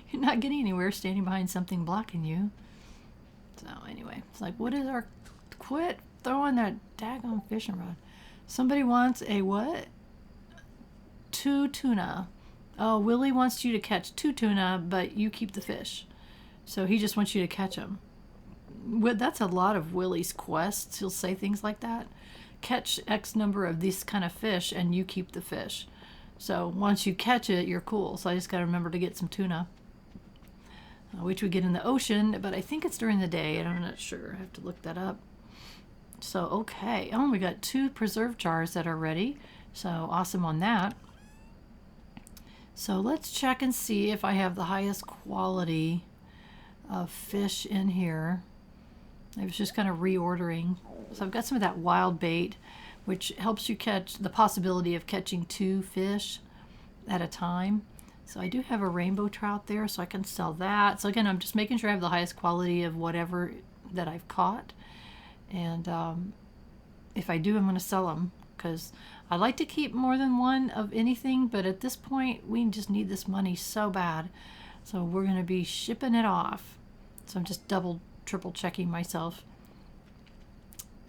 You're not getting anywhere standing behind something blocking you. So anyway, it's like, what is our... Quit throwing that daggone fishing rod. Somebody wants a what? 2 tuna. Oh, Willie wants you to catch 2 tuna, but you keep the fish. So he just wants you to catch them. That's a lot of Willie's quests. He'll say things like that. Catch X number of these kind of fish and you keep the fish. So once you catch it, you're cool. So I just got to remember to get some tuna, which we get in the ocean, but I think it's during the day and I'm not sure. I have to look that up. So, okay. Oh, we got 2 preserve jars that are ready. So awesome on that. So let's check and see if I have the highest quality of fish in here. I was just kind of reordering. So I've got some of that wild bait, which helps you catch the possibility of catching 2 fish at a time. So I do have a rainbow trout there, so I can sell that. So again, I'm just making sure I have the highest quality of whatever that I've caught. And if I do, I'm going to sell them, because I like to keep more than one of anything, but at this point, we just need this money so bad. So we're going to be shipping it off. So I'm just triple checking myself.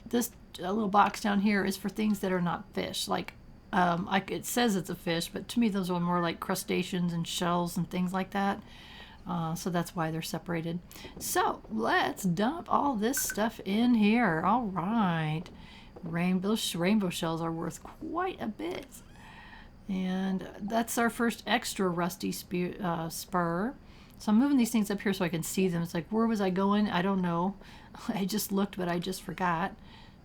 This little box down here is for things that are not fish. Like, it says it's a fish, but to me those are more like crustaceans and shells and things like that. So that's why they're separated. So let's dump all this stuff in here. All right. Rainbow shells are worth quite a bit. And that's our first extra rusty spur. So I'm moving these things up here so I can see them. It's like, where was I going? I don't know. I just looked, but I just forgot.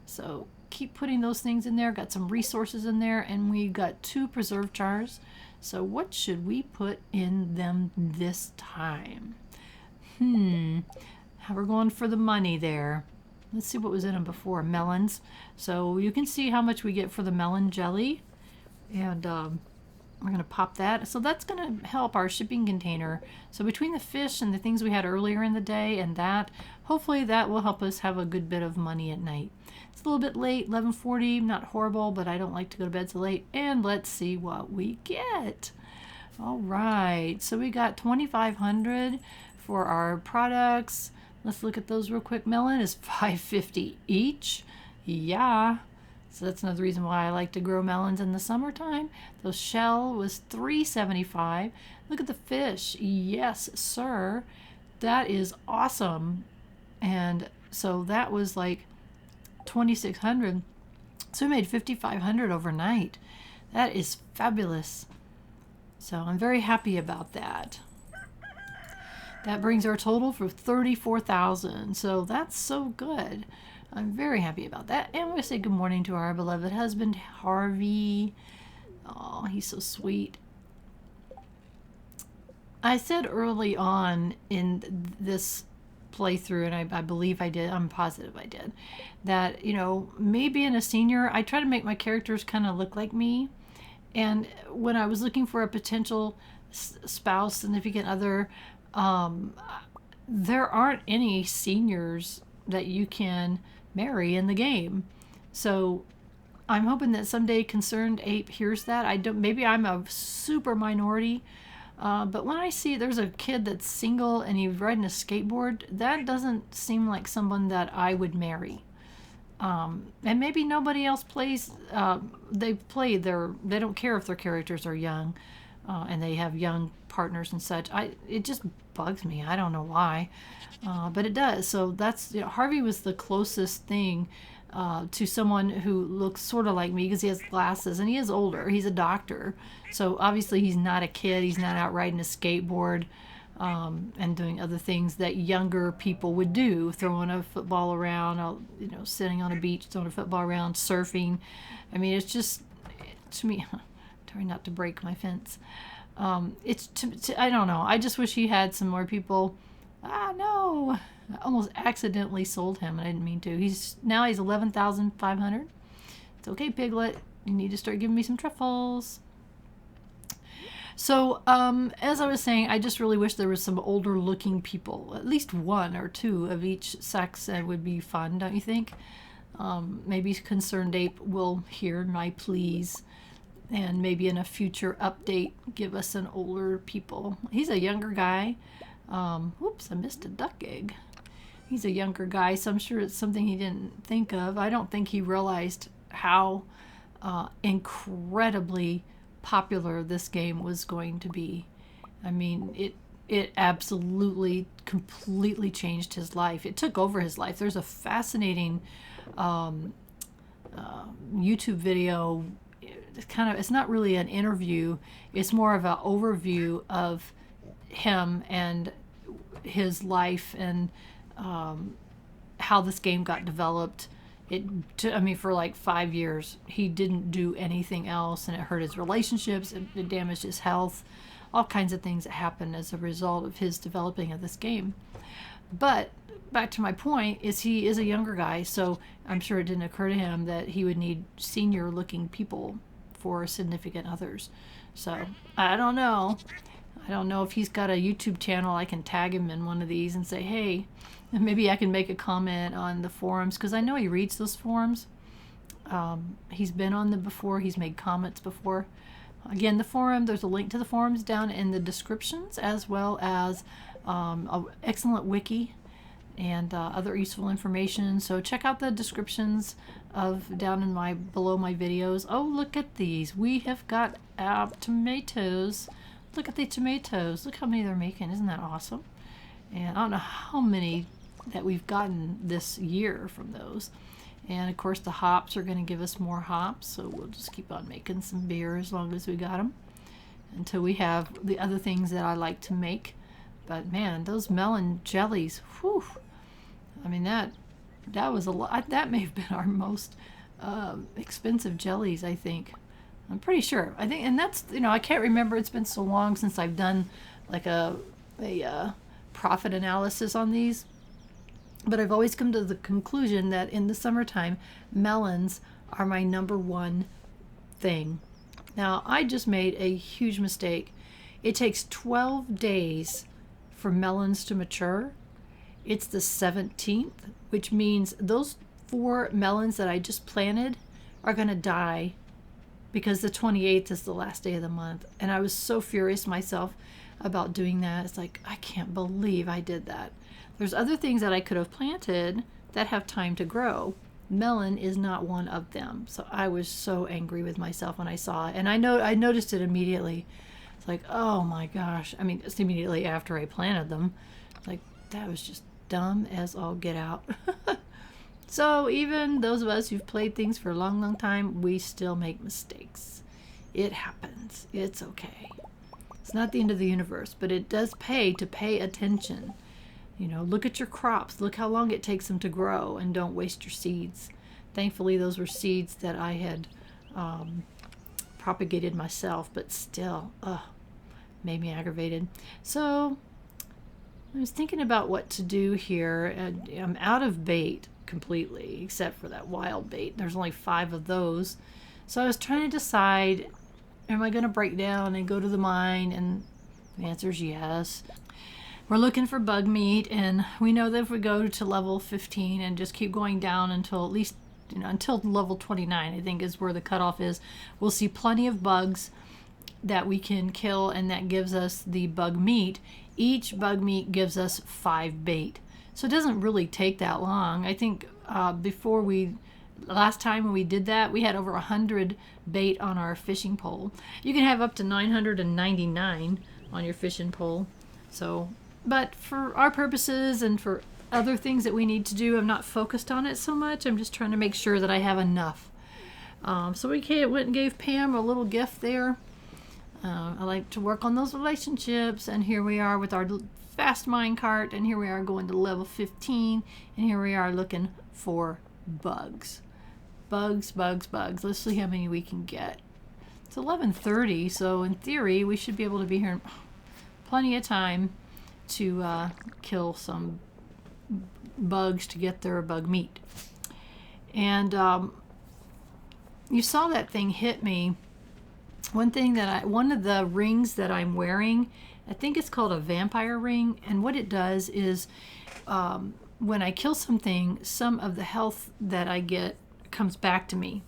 So keep putting those things in there. Got some resources in there, and we got 2 preserve jars. So what should we put in them this time? How we're going for the money there. Let's see what was in them before. Melons. So you can see how much we get for the melon jelly. And we're going to pop that. So that's going to help our shipping container. So between the fish and the things we had earlier in the day and that, hopefully that will help us have a good bit of money at night. It's a little bit late, 11:40, not horrible, but I don't like to go to bed so late. And let's see what we get. All right, so we got $2,500 for our products. Let's look at those real quick. Melon is $5.50 each. Yeah. So that's another reason why I like to grow melons in the summertime. The shell was $3.75. Look at the fish. Yes, sir. That is awesome. And so that was like $2,600. So we made $5,500 overnight. That is fabulous. So I'm very happy about that. That brings our total for $34,000. So that's so good. I'm very happy about that. And we're going to say good morning to our beloved husband, Harvey. Oh, he's so sweet. I said early on in this playthrough, and I believe I did, I'm positive I did, that, you know, me being a senior, I try to make my characters kind of look like me. And when I was looking for a potential spouse, significant other, there aren't any seniors that you can marry in the game. So I'm hoping that someday Concerned Ape hears that. Maybe I'm a super minority, but when I see there's a kid that's single and he's riding a skateboard, that doesn't seem like someone that I would marry. And maybe nobody else plays. They don't care if their characters are young, and they have young partners and such. It just bugs me. I don't know why, but it does. So that's, Harvey was the closest thing to someone who looks sort of like me, because he has glasses and he is older. He's a doctor, so obviously he's not a kid. He's not out riding a skateboard. And doing other things that younger people would do, throwing a football around, sitting on a beach, throwing a football around, surfing. I mean, it's just, to me, trying not to break my fence. I don't know. I just wish he had some more people. No. I almost accidentally sold him, and I didn't mean to. He's 11,500. It's okay, Piglet. You need to start giving me some truffles. So, as I was saying, I just really wish there was some older looking people, at least one or two of each sex. Would be fun, don't you think? Maybe Concerned Ape will hear my pleas, and maybe in a future update give us an older people. He's a younger guy. Whoops, I missed a duck egg. He's a younger guy, so I'm sure it's something he didn't think of. I don't think he realized how incredibly popular this game was going to be. I mean, it absolutely completely changed his life. It took over his life. There's a fascinating YouTube video. It's not really an interview, it's more of an overview of him and his life, and how this game got developed. For like 5 years, he didn't do anything else, and it hurt his relationships, it damaged his health, all kinds of things that happened as a result of his developing of this game. But back to my point, is he is a younger guy, so I'm sure it didn't occur to him that he would need senior looking people for significant others. So I don't know. I don't know if he's got a YouTube channel. I can tag him in one of these and say, hey, and maybe I can make a comment on the forums, because I know he reads those forums. He's been on them before. He's made comments before. Again, the forum, there's a link to the forums down in the descriptions, as well as an excellent wiki and other useful information. So check out the descriptions down in below my videos. Oh, look at these. We have got tomatoes. Look at the tomatoes. Look how many they're making. Isn't that awesome? And I don't know how many that we've gotten this year from those. And of course the hops are going to give us more hops, so we'll just keep on making some beer as long as we got them, until we have the other things that I like to make. But man, those melon jellies, whew, I mean, that was a lot. That may have been our most expensive jellies, I think. I'm pretty sure. I think, and that's, I can't remember. It's been so long since I've done like a profit analysis on these. But I've always come to the conclusion that in the summertime, melons are my #1 thing. Now, I just made a huge mistake. It takes 12 days for melons to mature. It's the 17th, which means those 4 melons that I just planted are going to die, because the 28th is the last day of the month. And I was so furious myself about doing that. It's like, I can't believe I did that. There's other things that I could have planted that have time to grow. Melon is not one of them. So I was so angry with myself when I saw it. And I noticed it immediately. It's like, oh my gosh. I mean, it's immediately after I planted them. Like, that was just dumb as all get out. So even those of us who've played things for a long, long time, we still make mistakes. It happens. It's okay. It's not the end of the universe, but it does pay to pay attention. Look at your crops. Look how long it takes them to grow, and don't waste your seeds. Thankfully, those were seeds that I had propagated myself, but still, made me aggravated. So I was thinking about what to do here. And I'm out of bait completely, except for that wild bait. There's only 5 of those. So I was trying to decide, am I going to break down and go to the mine? And the answer is yes. We're looking for bug meat, and we know that if we go to level 15 and just keep going down until at least, until level 29, I think is where the cutoff is, we'll see plenty of bugs that we can kill, and that gives us the bug meat. Each bug meat gives us 5 bait. So it doesn't really take that long. I think before we last time when we did that, we had over 100 bait on our fishing pole. You can have up to 999 on your fishing pole. So, but for our purposes and for other things that we need to do, I'm not focused on it so much. I'm just trying to make sure that I have enough. So we went and gave Pam a little gift there. I like to work on those relationships, and here we are with our fast mine cart, and here we are going to level 15, and here we are looking for bugs. Bugs. Let's see how many we can get. It's 11:30, so in theory we should be able to be here in plenty of time to kill some bugs to get their bug meat. And you saw that thing hit me. One of the rings that I'm wearing, I think it's called a vampire ring, and what it does is when I kill something, some of the health that I get comes back to me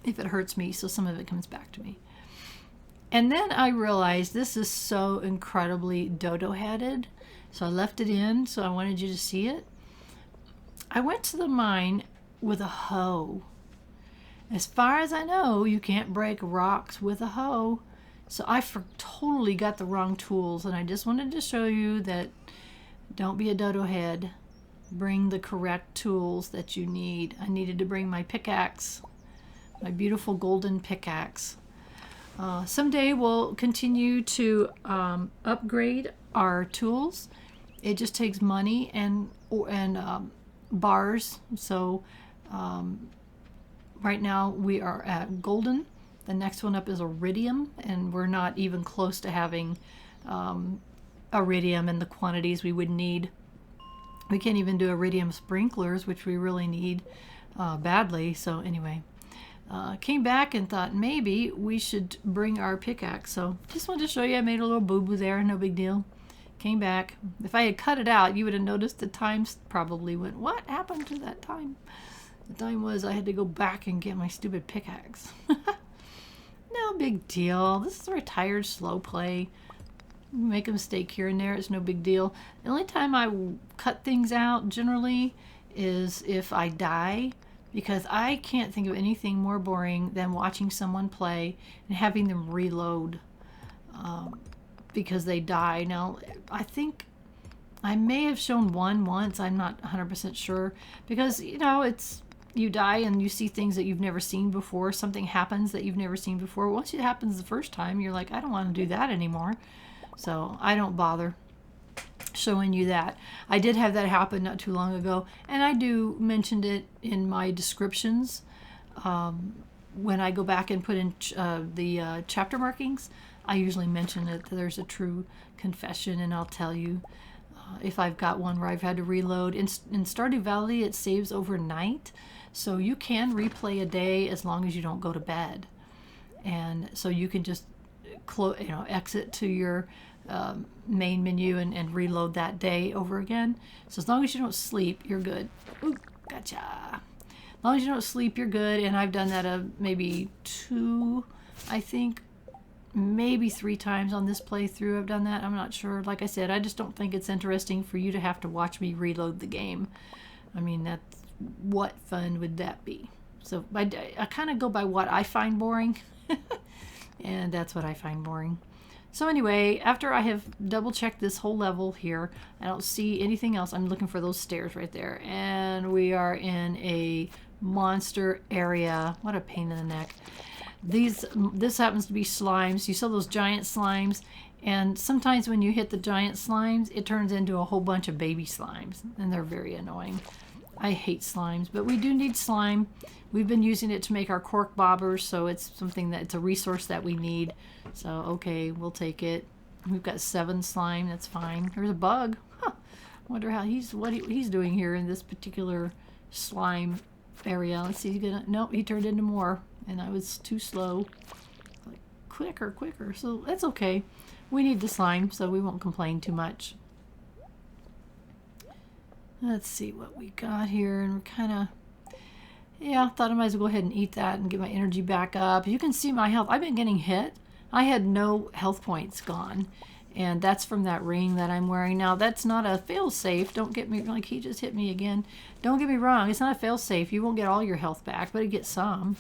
if it hurts me, so some of it comes back to me. And then I realized this is so incredibly Dodo-headed, so I left it in, so I wanted you to see it. I went to the mine with a hoe. As far as I know, you can't break rocks with a hoe. So I totally got the wrong tools, and I just wanted to show you that don't be a dodo head. Bring the correct tools that you need. I needed to bring my pickaxe, my beautiful golden pickaxe. Someday we'll continue to upgrade our tools. It just takes money and bars. So right now we are at golden. The next one up is iridium, and we're not even close to having iridium in the quantities we would need. We can't even do iridium sprinklers, which we really need badly. So anyway, came back and thought maybe we should bring our pickaxe. So just wanted to show you, I made a little boo-boo there, no big deal. Came back. If I had cut it out, you would have noticed the times probably went, what happened to that time? The time was I had to go back and get my stupid pickaxe. No big deal. This is a retired slow play. Make a mistake here and there. It's no big deal. The only time I cut things out generally is if I die, because I can't think of anything more boring than watching someone play and having them reload because they die. Now, I think I may have shown one once. I'm not 100% sure, because, you know, it's you die and you see things that you've never seen before. Something happens that you've never seen before. Once it happens the first time, you're like, I don't want to do that anymore. So I don't bother showing you that. I did have that happen not too long ago, and I do mention it in my descriptions. When I go back and put in the chapter markings, I usually mention that there's a true confession, and I'll tell you if I've got one where I've had to reload. In Stardew Valley, it saves overnight, so you can replay a day as long as you don't go to bed. And so you can just exit to your main menu and reload that day over again. So as long as you don't sleep, you're good. Ooh, gotcha. As long as you don't sleep, you're good. And I've done that maybe 2, I think, maybe 3 times on this playthrough. I've done that. I'm not sure. Like I said, I just don't think it's interesting for you to have to watch me reload the game. I mean, what fun would that be? So I kind of go by what I find boring. And that's what I find boring. So anyway, after I have double checked this whole level here, I don't see anything else. I'm looking for those stairs right there. And we are in a monster area. What a pain in the neck. This happens to be slimes. You saw those giant slimes, and sometimes when you hit the giant slimes, it turns into a whole bunch of baby slimes, and they're very annoying. I hate slimes, but we do need slime. We've been using it to make our cork bobbers, so it's it's a resource that we need. So okay, we'll take it. We've got 7 slime. That's fine. There's a bug. Huh. Wonder how what he's doing here in this particular slime area. Let's see. Nope, he turned into more, and I was too slow. Like, quicker. So that's okay. We need the slime, so we won't complain too much. Let's see what we got here, and we're kind of, yeah, thought I might as well go ahead and eat that and get my energy back up. You can see my health. I've been getting hit. I had no health points gone, And that's from that ring that I'm wearing. Now, that's not a fail-safe. Don't get me, like, he just hit me again. Don't get me wrong. It's not a fail-safe. You won't get all your health back, but it gets some.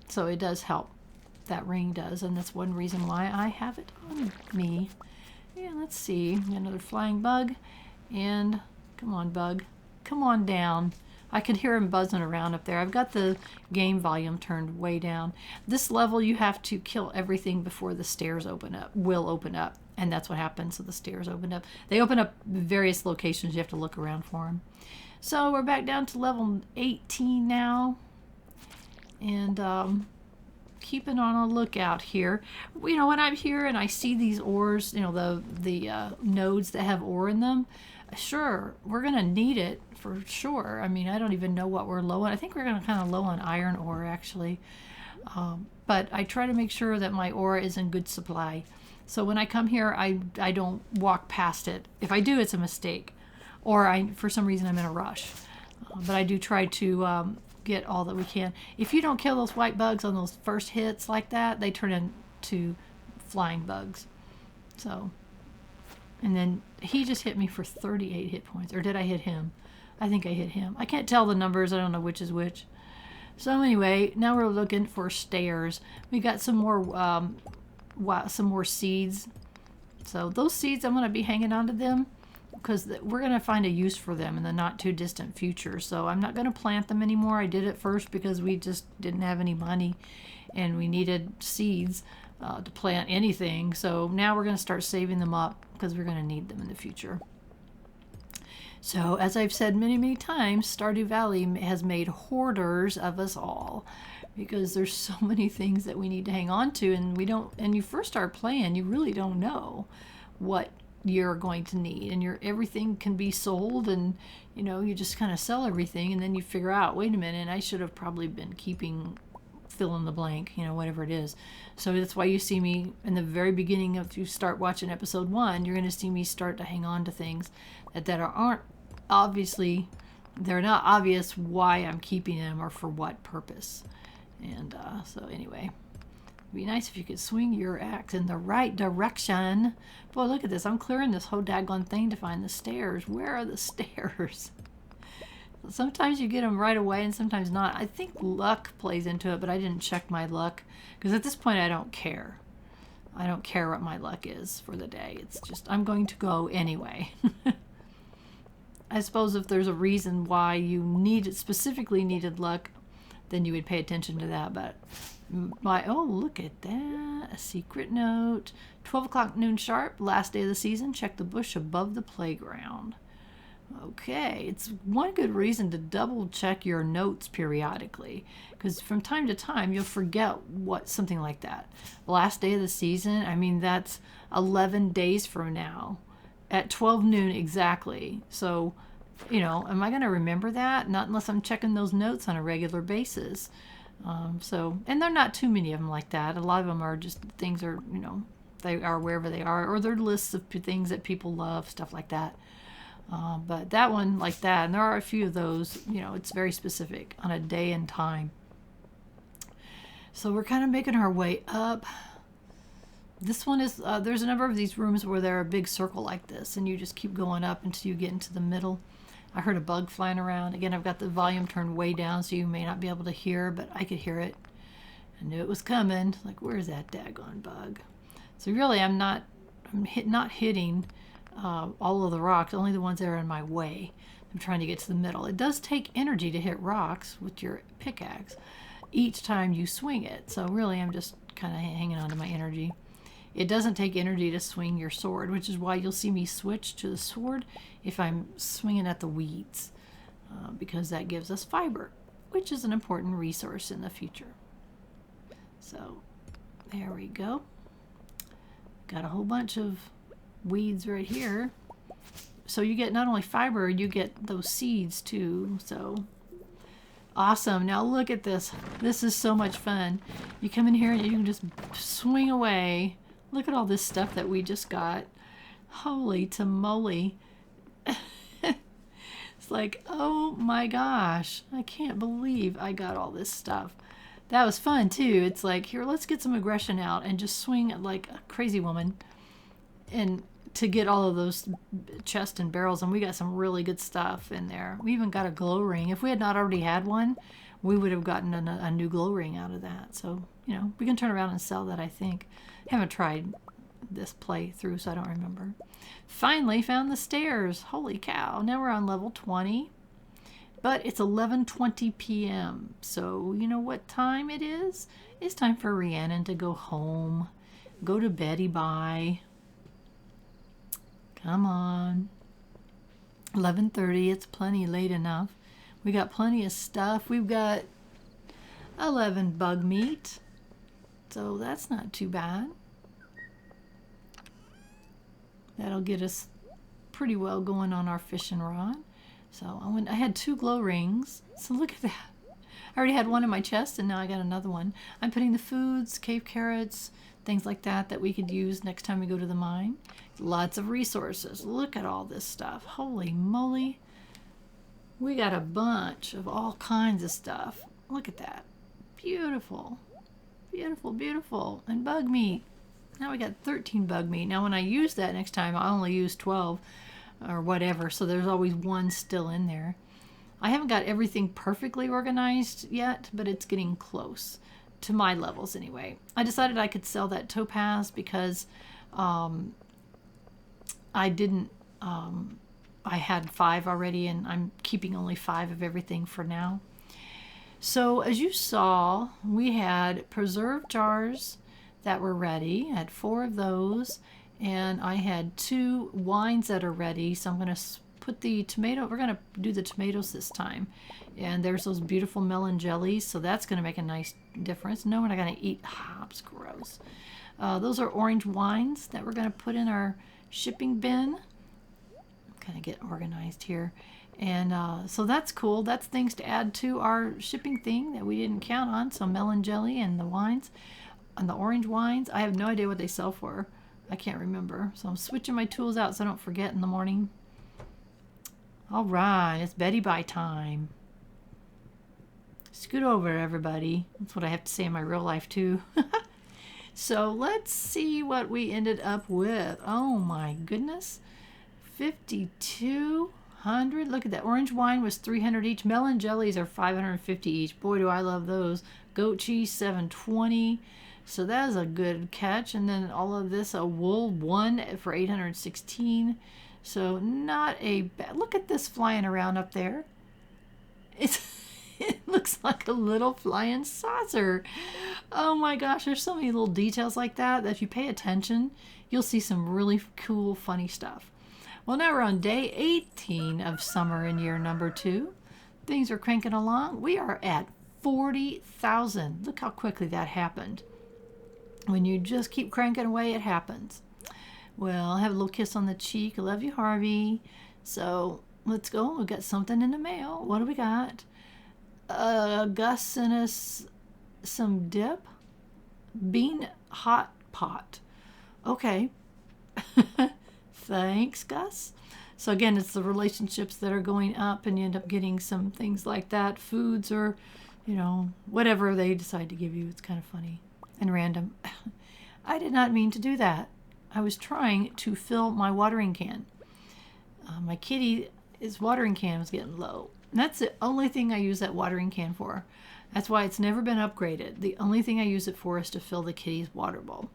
So it does help. That ring does, and that's one reason why I have it on me. Yeah, let's see. Another flying bug. And come on, bug. Come on down. I can hear him buzzing around up there. I've got the game volume turned way down. This level, you have to kill everything before the stairs will open up. And that's what happens. So the stairs open up. They open up various locations. You have to look around for them. So we're back down to level 18 now. And keeping on a lookout here. You know, when I'm here and I see these ores, you know, the nodes that have ore in them, sure, we're going to need it for sure. I mean, I don't even know what we're low on. I think we're going to kind of low on iron ore, actually. But I try to make sure that my ore is in good supply. So when I come here, I don't walk past it. If I do, it's a mistake. Or for some reason, I'm in a rush. But I do try to get all that we can. If you don't kill those white bugs on those first hits like that, they turn into flying bugs. So, and then he just hit me for 38 hit points. Or did I hit him? I think I hit him. I can't tell the numbers. I don't know which is which. So anyway, now we're looking for stairs. We got some more seeds. So those seeds, I'm going to be hanging on to them because we're going to find a use for them in the not too distant future. So I'm not going to plant them anymore. I did it first because we just didn't have any money and we needed seeds to plant anything. So now we're going to start saving them up because we're going to need them in the future. So as I've said many, many times, Stardew Valley has made hoarders of us all because there's so many things that we need to hang on to, and you first start playing, you really don't know what you're going to need, and everything can be sold, and you know, you just kind of sell everything, and then you figure out, wait a minute, I should have probably been keeping fill in the blank, you know, whatever it is. So that's why you see me in the very beginning, if you start watching episode 1, you're going to see me start to hang on to things that aren't obviously, they're not obvious why I'm keeping them or for what purpose. And so anyway, it'd be nice if you could swing your axe in the right direction. Boy, look at this. I'm clearing this whole daggone thing to find the stairs. Where are the stairs? Sometimes you get them right away and sometimes not. I think luck plays into it, but I didn't check my luck because at this point I don't care. I don't care what my luck is for the day. It's just I'm going to go anyway. I suppose if there's a reason why you specifically needed luck, then you would pay attention to that. But oh, look at that. A secret note. 12 o'clock noon sharp, last day of the season. Check the bush above the playground. Okay, it's one good reason to double check your notes periodically, because from time to time you'll forget something like that. Last day of the season, I mean, that's 11 days from now at 12 noon exactly. So, you know, am I going to remember that? Not unless I'm checking those notes on a regular basis. And there are not too many of them like that. A lot of them are just things are, you know, they are wherever they are, or they're lists of things that people love, stuff like that. But that one like that, and there are a few of those, you know, it's very specific on a day and time. So we're kind of making our way up. This one is, there's a number of these rooms where they're a big circle like this, and you just keep going up until you get into the middle. I heard a bug flying around. Again, I've got the volume turned way down, so you may not be able to hear, but I could hear it. I knew it was coming. Like, where's that daggone bug? So really, I'm not hitting all of the rocks, only the ones that are in my way. I'm trying to get to the middle. It does take energy to hit rocks with your pickaxe each time you swing it. So really, I'm just kind of hanging on to my energy. It doesn't take energy to swing your sword, which is why you'll see me switch to the sword if I'm swinging at the weeds, because that gives us fiber, which is an important resource in the future. So there we go. Got a whole bunch of weeds right here. So you get not only fiber, you get those seeds too. So awesome. Now look at this. This is so much fun. You come in here and you can just swing away. Look at all this stuff that we just got. Holy tamale. It's like, oh my gosh, I can't believe I got all this stuff. That was fun too. It's like, here, let's get some aggression out and just swing like a crazy woman. and to get all of those chests and barrels, and we got some really good stuff in there. We even got a glow ring. If we had not already had one, we would have gotten a new glow ring out of that. So, we can turn around and sell that, I think. Haven't tried this playthrough, so I don't remember. Finally found the stairs. Holy cow. Now we're on level 20. But it's 11:20 p.m. So you know what time it is? It's time for Rhiannon to go home. Go to beddy bye. Come on. 11:30. It's plenty late enough. We got plenty of stuff. We've got 11 bug meat. So that's not too bad. That'll get us pretty well going on our fishing rod. So I had 2 glow rings. So look at that. I already had one in my chest and now I got another one. I'm putting the foods, cave carrots, things like that we could use next time we go to the mine. Lots of resources. Look at all this stuff. Holy moly. We got a bunch of all kinds of stuff. Look at that. Beautiful. Beautiful, beautiful. And bug meat. Now we got 13 bug meat. Now when I use that next time, I only use 12 or whatever. So there's always one still in there. I haven't got everything perfectly organized yet, but it's getting close to my levels anyway. I decided I could sell that topaz because I didn't, I had 5 already and I'm keeping only 5 of everything for now. So as you saw, we had preserved jars that were ready. I had 4 of those and I had 2 wines that are ready. So I'm going to put the tomato, we're going to do the tomatoes this time. And there's those beautiful melon jellies. So that's going to make a nice difference. No, we're not going to eat hops. Gross. Those are orange wines that we're going to put in our shipping bin. Kind of get organized here. And so that's cool. That's things to add to our shipping thing that we didn't count on. So melon jelly and the wines and the orange wines. I have no idea what they sell for. I can't remember. So I'm switching my tools out so I don't forget in the morning. All right, it's beddy bye time. Scoot over, everybody. That's what I have to say in my real life too. So let's see what we ended up with. Oh my goodness. 5,200. Look at that. Orange wine was 300 each. Melon jellies are 550 each. Boy, do I love those. Goat cheese, 720. So that is a good catch. And then all of this, a wool 1 for 816. So not a bad. Look at this flying around up there. It looks like a little flying saucer. Oh my gosh, there's so many little details like that if you pay attention, you'll see some really cool, funny stuff. Well, now we're on day 18 of summer in year number 2. Things are cranking along. We are at 40,000. Look how quickly that happened. When you just keep cranking away, it happens. Well, have a little kiss on the cheek. I love you, Harvey. So let's go. We've got something in the mail. What do we got? Gus sent us some dip. Bean hot pot. Okay. Thanks, Gus. So again, it's the relationships that are going up and you end up getting some things like that. Foods or, whatever they decide to give you. It's kind of funny and random. I did not mean to do that. I was trying to fill my watering can. My kitty's watering can was getting low. And that's the only thing I use that watering can for. That's why it's never been upgraded. The only thing I use it for is to fill the kitty's water bowl.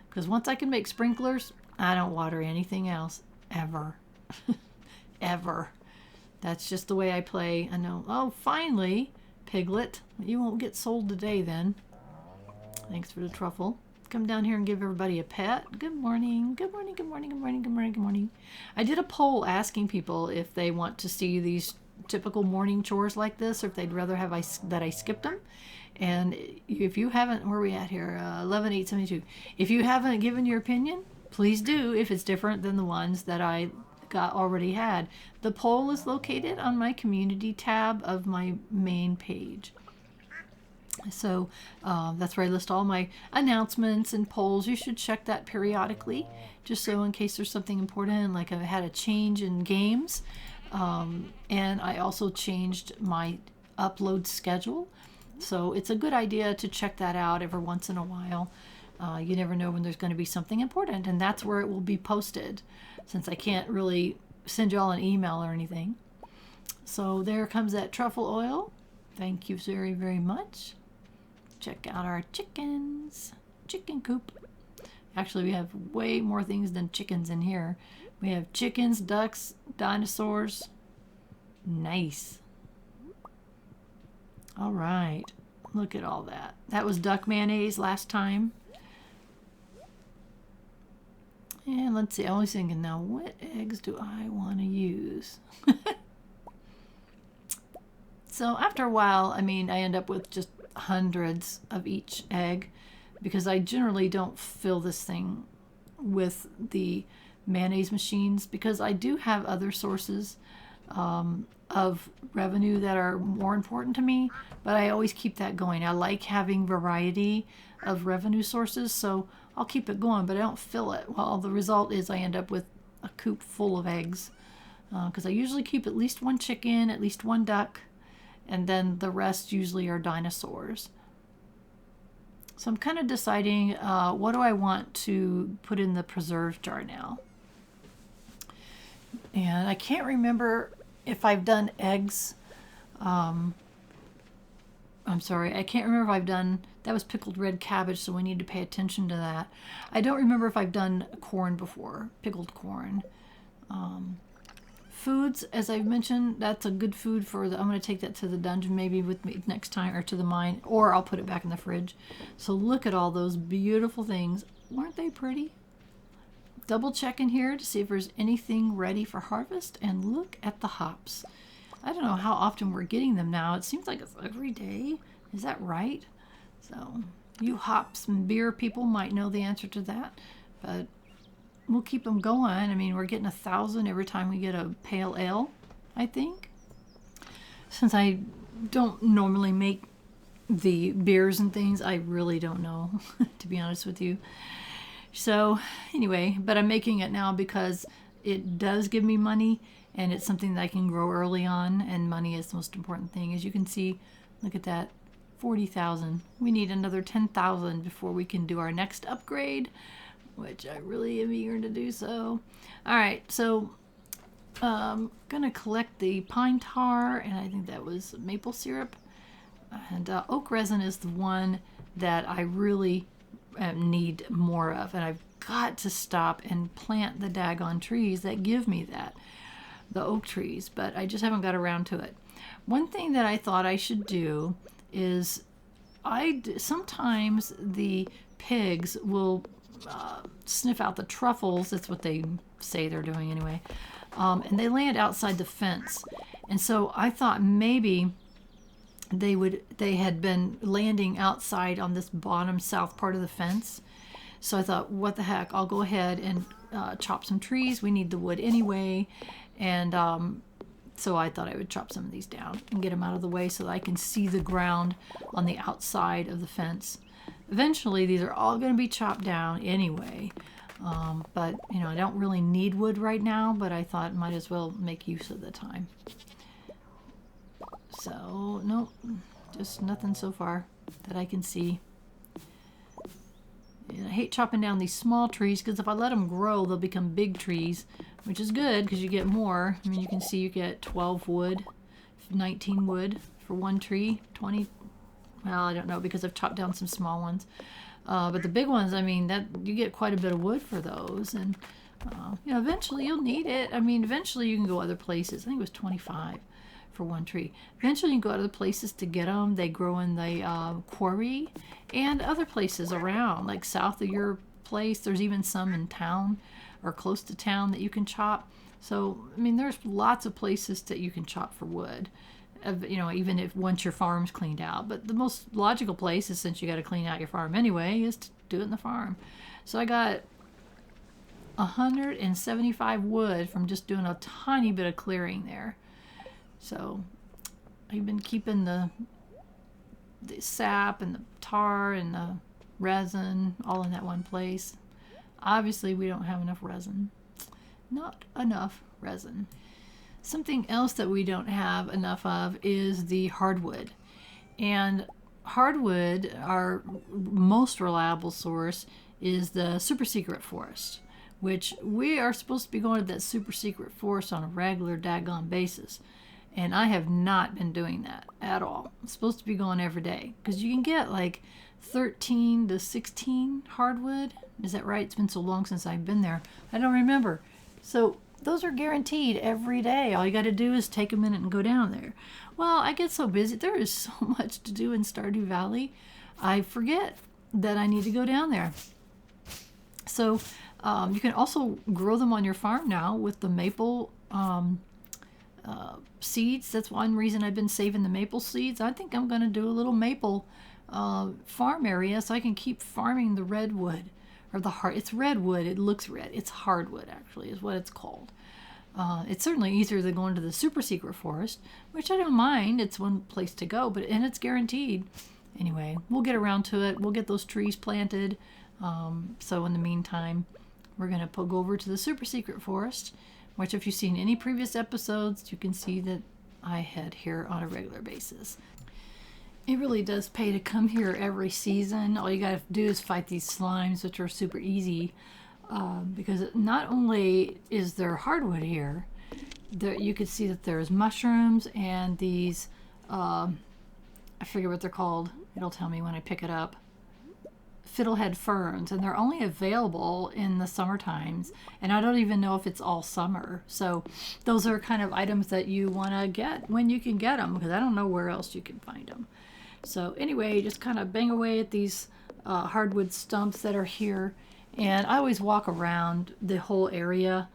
Because once I can make sprinklers, I don't water anything else. Ever. Ever. That's just the way I play. I know. Oh, finally, Piglet. You won't get sold today then. Thanks for the truffle. Come down here and give everybody a pet. Good morning. Good morning. Good morning. Good morning. Good morning. Good morning. I did a poll asking people if they want to see these typical morning chores like this or if they'd rather have that I skipped them. And if you haven't, where are we at here? 11/8/72. If you haven't given your opinion, please do if it's different than the ones that I already had. The poll is located on my community tab of my main page. So that's where I list all my announcements and polls. You should check that periodically, just so in case there's something important, like I had a change in games. And I also changed my upload schedule. So it's a good idea to check that out every once in a while. You never know when there's going to be something important, and that's where it will be posted, since I can't really send y'all an email or anything. So there comes that truffle oil. Thank you very, very much. Check out our chickens. Chicken coop. Actually, we have way more things than chickens in here. We have chickens, ducks, dinosaurs. Nice. All right. Look at all that. That was duck mayonnaise last time. And let's see. I was thinking now, what eggs do I want to use? So after a while, I mean, I end up with just hundreds of each egg, because I generally don't fill this thing with the mayonnaise machines, because I do have other sources of revenue that are more important to me, but I always keep that going. I like having variety of revenue sources, so I'll keep it going, but I don't fill it. Well, the result is I end up with a coop full of eggs, because I usually keep at least one chicken, at least one duck, and then the rest usually are dinosaurs. So I'm kind of deciding what do I want to put in the preserve jar now. And I can't remember if I've done eggs. I'm sorry, I can't remember if I've done, that was pickled red cabbage, so we need to pay attention to that. I don't remember if I've done corn before, pickled corn. Foods, as I've mentioned, that's a good food for the, I'm going to take that to the dungeon maybe with me next time, or to the mine, or I'll put it back in the fridge. So look at all those beautiful things. Weren't they pretty? Double check in here to see if there's anything ready for harvest, and look at the hops. I don't know how often we're getting them now. It seems like it's every day. Is that right? So you hops and beer people might know the answer to that, but we'll keep them going. I mean, we're getting 1,000 every time we get a pale ale, I think. Since I don't normally make the beers and things, I really don't know, to be honest with you. So anyway, but I'm making it now because it does give me money, and it's something that I can grow early on, and money is the most important thing. As you can see, look at that, 40,000. We need another 10,000 before we can do our next upgrade, which I really am eager to do so. All right, so I'm gonna collect the pine tar, and I think that was maple syrup, and oak resin is the one that I really need more of, and I've got to stop and plant the daggone trees that give me that, the oak trees, but I just haven't got around to it. One thing that I thought I should do is sometimes the pigs will sniff out the truffles. That's what they say they're doing anyway, and they land outside the fence, and so I thought maybe they had been landing outside on this bottom south part of the fence. So I thought, what the heck, I'll go ahead and chop some trees. We need the wood anyway, and so I thought I would chop some of these down and get them out of the way so that I can see the ground on the outside of the fence. Eventually, these are all going to be chopped down anyway. But, you know, I don't really need wood right now, but I thought might as well make use of the time. So, nope, just nothing so far that I can see. And I hate chopping down these small trees, because if I let them grow, they'll become big trees, which is good because you get more. I mean, you can see you get 12 wood, 19 wood for one tree, 20. Well, I don't know because I've chopped down some small ones. But the big ones, I mean, that you get quite a bit of wood for those. And, you know, eventually you'll need it. I mean, eventually you can go other places. I think it was 25 for one tree. Eventually you can go other places to get them. They grow in the quarry and other places around, like south of your place. There's even some in town or close to town that you can chop. So, I mean, there's lots of places that you can chop for wood. You know, even if once your farm's cleaned out. But the most logical place is, since you got to clean out your farm anyway, is to do it in the farm. So I got 175 wood from just doing a tiny bit of clearing there. So I've been keeping the sap and the tar and the resin all in that one place. Obviously we don't have enough resin. Not enough resin. Something else that we don't have enough of is the hardwood. And hardwood, our most reliable source is the SuperSecret Forest, which we are supposed to be going to that SuperSecret Forest on a regular daggone basis. And I have not been doing that at all. I'm supposed to be going every day because you can get like 13 to 16 hardwood. Is that right? It's been so long since I've been there. I don't remember. So those are guaranteed every day. All you got to do is take a minute and go down there. Well, I get so busy. There is so much to do in Stardew Valley. I forget that I need to go down there. So you can also grow them on your farm now with the maple seeds. That's one reason I've been saving the maple seeds. I think I'm going to do a little maple farm area so I can keep farming the redwood. Or it's redwood. It looks red. It's hardwood, actually, is what it's called. It's certainly easier than going to the SuperSecret Forest, which I don't mind. It's one place to go, and it's guaranteed. Anyway, we'll get around to it. We'll get those trees planted. So in the meantime, we're going to go over to the SuperSecret Forest, which if you've seen any previous episodes, you can see that I head here on a regular basis. It really does pay to come here every season. All you got to do is fight these slimes, which are super easy, because not only is there hardwood here, you can see that there's mushrooms and these, I forget what they're called. It'll tell me when I pick it up. Fiddlehead ferns, and they're only available in the summer times, and I don't even know if it's all summer. So those are kind of items that you want to get when you can get them, because I don't know where else you can find them. So anyway, just kind of bang away at these hardwood stumps that are here, and I always walk around the whole area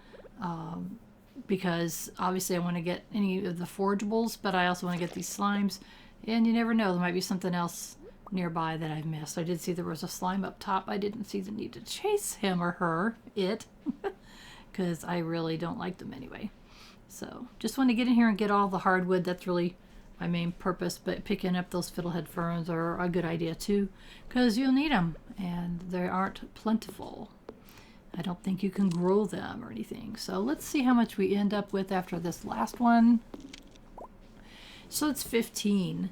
because obviously I want to get any of the forageables, but I also want to get these slimes, and you never know, there might be something else nearby that I've missed. I did see there was a slime up top. I didn't see the need to chase him or her, because I really don't like them anyway. So just want to get in here and get all the hardwood. That's really my main purpose, but picking up those fiddlehead ferns are a good idea too, because you'll need them, and they aren't plentiful. I don't think you can grow them or anything. So let's see how much we end up with after this last one. So it's 15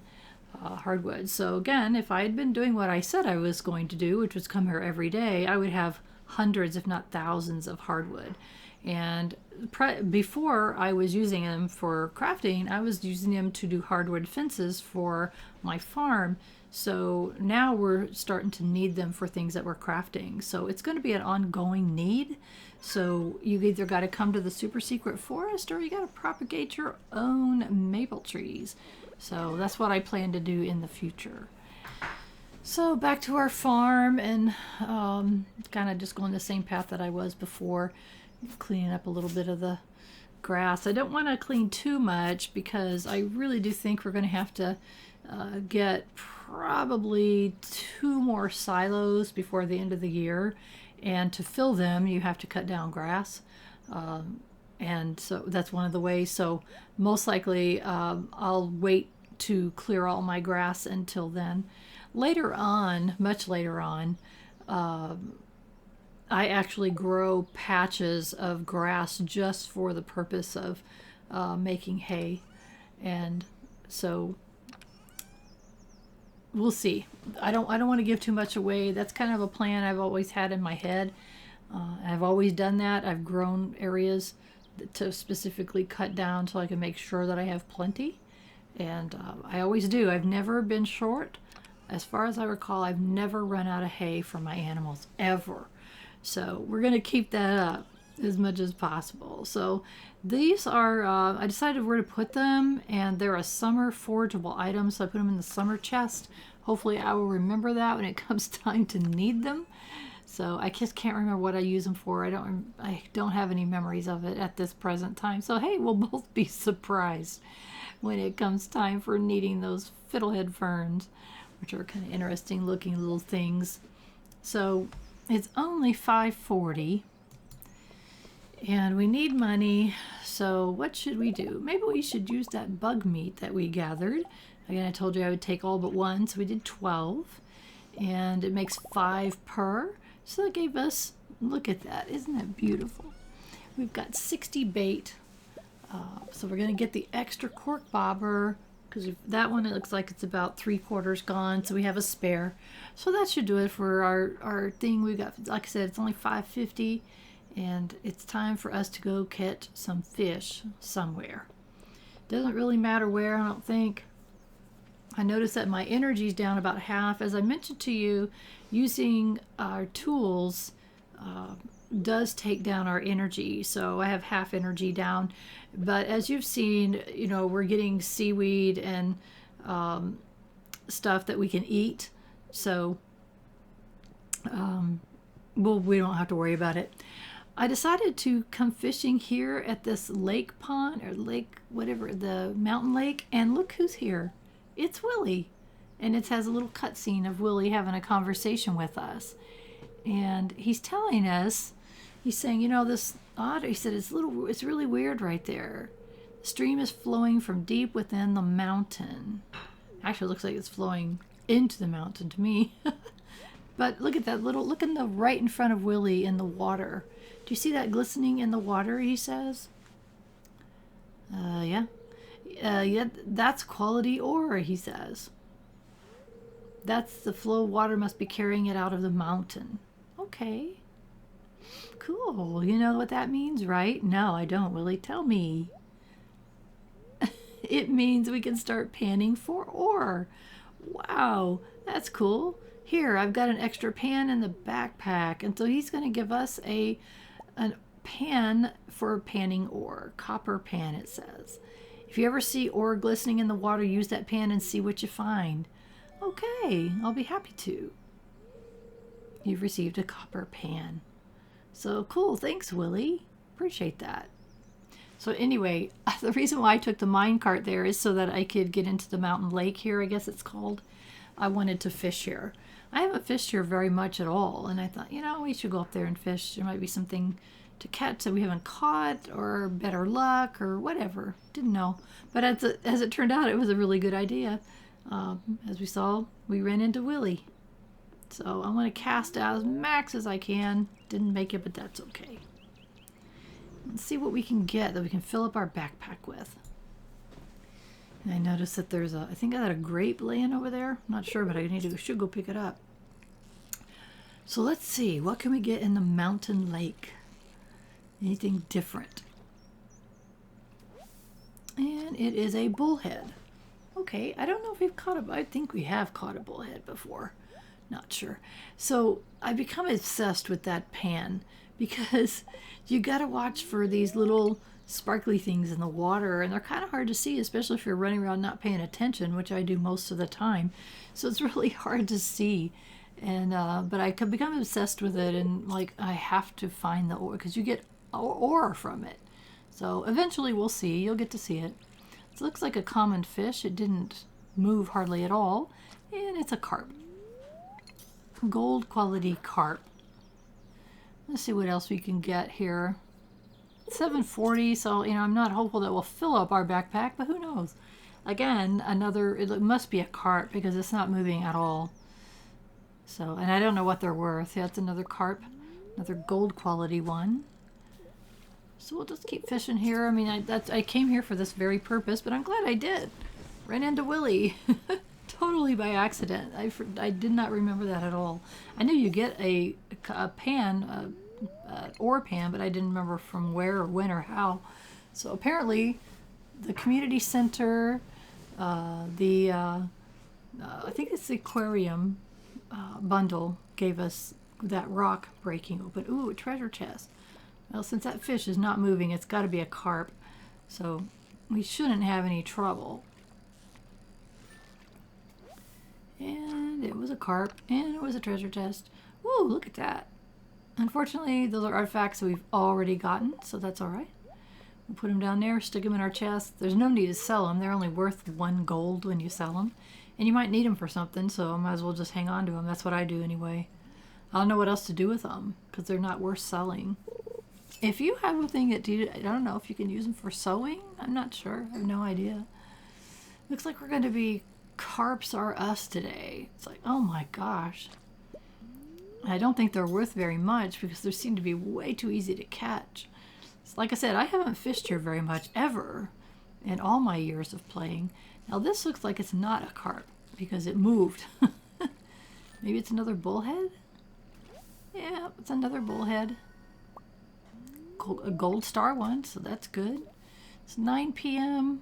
hardwood. So again, if I had been doing what I said I was going to do, which was come here every day, I would have hundreds, if not thousands, of hardwood. And before I was using them for crafting, I was using them to do hardwood fences for my farm. So now we're starting to need them for things that we're crafting. So it's going to be an ongoing need. So you either got to come to the SuperSecret Forest or you got to propagate your own maple trees. So that's what I plan to do in the future. So back to our farm, and kind of just going the same path that I was before, cleaning up a little bit of the grass. I don't want to clean too much because I really do think we're going to have to get probably 2 more silos before the end of the year, and to fill them you have to cut down grass, and so that's one of the ways. So most likely I'll wait to clear all my grass until then. Later on, much later on, I actually grow patches of grass just for the purpose of making hay, and so we'll see. I don't want to give too much away. That's kind of a plan I've always had in my head. I've always done that. I've grown areas to specifically cut down so I can make sure that I have plenty, and I always do. I've never been short. As far as I recall, I've never run out of hay for my animals, ever. So we're going to keep that up as much as possible. So these are, I decided where to put them, and they're a summer forageable item, so I put them in the summer chest. Hopefully I will remember that when it comes time to need them. So I just can't remember what I use them for. I don't have any memories of it at this present time. So hey, we'll both be surprised when it comes time for needing those fiddlehead ferns, which are kind of interesting looking little things. So it's only 5:40 and we need money. So what should we do? Maybe we should use that bug meat that we gathered. Again, I told you I would take all but one, so we did 12, and it makes 5 per. So that gave us, look at that, isn't that beautiful? We've got 60 bait. So we're going to get the extra cork bobber because that one, it looks like it's about 3/4 gone, so we have a spare. So that should do it for our thing. We got, like I said, it's only $5.50, and it's time for us to go catch some fish somewhere. Doesn't really matter where, I don't think. I noticed that my energy's down about half. As I mentioned to you, using our tools does take down our energy, so I have half energy down. But as you've seen, you know, we're getting seaweed and stuff that we can eat, so we don't have to worry about it. I decided to come fishing here at this lake pond, or lake, whatever, the mountain lake, and look who's here. It's Willie, and it has a little cutscene of Willie having a conversation with us, and he's telling us, he's saying, you know, this otter, he said, it's really weird right there. The stream is flowing from deep within the mountain. Actually, it looks like it's flowing into the mountain to me. But look at that look in the right in front of Willie in the water. Do you see that glistening in the water, he says? Yeah, that's quality ore, he says. That's the flow of water must be carrying it out of the mountain. Okay. Cool. You know what that means, right? No, I don't, Willie. Tell me. It means we can start panning for ore. Wow, that's cool. Here, I've got an extra pan in the backpack, and so he's going to give us a pan for panning ore. Copper pan, it says. If you ever see ore glistening in the water, use that pan and see what you find. Okay, I'll be happy to. You've received a copper pan. So cool, thanks, Willie. Appreciate that. So anyway, the reason why I took the minecart there is so that I could get into the mountain lake here, I guess it's called. I wanted to fish here. I haven't fished here very much at all, and I thought, you know, we should go up there and fish. There might be something to catch that we haven't caught, or better luck, or whatever. Didn't know. But as it turned out, it was a really good idea. As we saw, we ran into Willie. So I'm going to cast out as max as I can. Didn't make it, but that's okay. Let's see what we can get that we can fill up our backpack with. And I noticed that there's I think I got a grape laying over there. I'm not sure, but should go pick it up. So let's see, what can we get in the mountain lake? Anything different? And it is a bullhead. Okay, I don't know if we've caught I think we have caught a bullhead before. Not sure. So I've become obsessed with that pan because you got to watch for these little sparkly things in the water, and they're kind of hard to see, especially if you're running around not paying attention, which I do most of the time. So it's really hard to see. And but I could become obsessed with it, and like I have to find the ore because you get ore from it. So eventually we'll see. You'll get to see it. It looks like a common fish. It didn't move hardly at all, and it's a carp. Gold quality carp. Let's see what else we can get here. 740, so you know, I'm not hopeful that we'll fill up our backpack, but who knows. Again, it must be a carp because it's not moving at all. So, and I don't know what they're worth. Yeah, it's another carp, another gold quality one. So we'll just keep fishing here. I mean, I came here for this very purpose, but I'm glad I did. Ran into Willie. Totally by accident. I did not remember that at all. I knew you get a pan, ore pan, but I didn't remember from where or when or how. So apparently the community center, I think it's the aquarium bundle gave us that rock breaking open. Ooh, a treasure chest. Well, since that fish is not moving, it's got to be a carp. So we shouldn't have any trouble. And it was a carp, and it was a treasure chest. Woo, look at that. Unfortunately, those are artifacts that we've already gotten, so that's all right. We'll put them down there, stick them in our chest. There's no need to sell them. They're only worth 1 gold when you sell them. And you might need them for something, so I might as well just hang on to them. That's what I do anyway. I don't know what else to do with them, because they're not worth selling. If you have a thing that I don't know if you can use them for sewing. I'm not sure. I have no idea. Looks like we're going to be carps are us today. It's like, oh my gosh. I don't think they're worth very much because they seem to be way too easy to catch. Like I said, I haven't fished here very much ever in all my years of playing. Now this looks like it's not a carp because it moved. Maybe it's another bullhead? Yeah, it's another bullhead. A gold star one, so that's good. It's 9 p.m.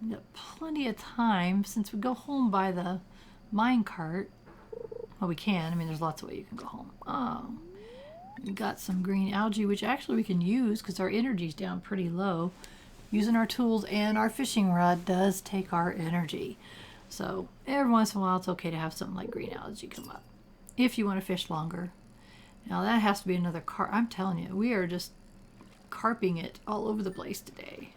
We've got plenty of time since we go home by the mine cart. Well, we can. I mean, there's lots of ways you can go home. Oh, we got some green algae, which actually we can use because our energy's down pretty low. Using our tools and our fishing rod does take our energy. So every once in a while, it's okay to have something like green algae come up if you want to fish longer. Now that has to be another carp. I'm telling you, we are just carping it all over the place today.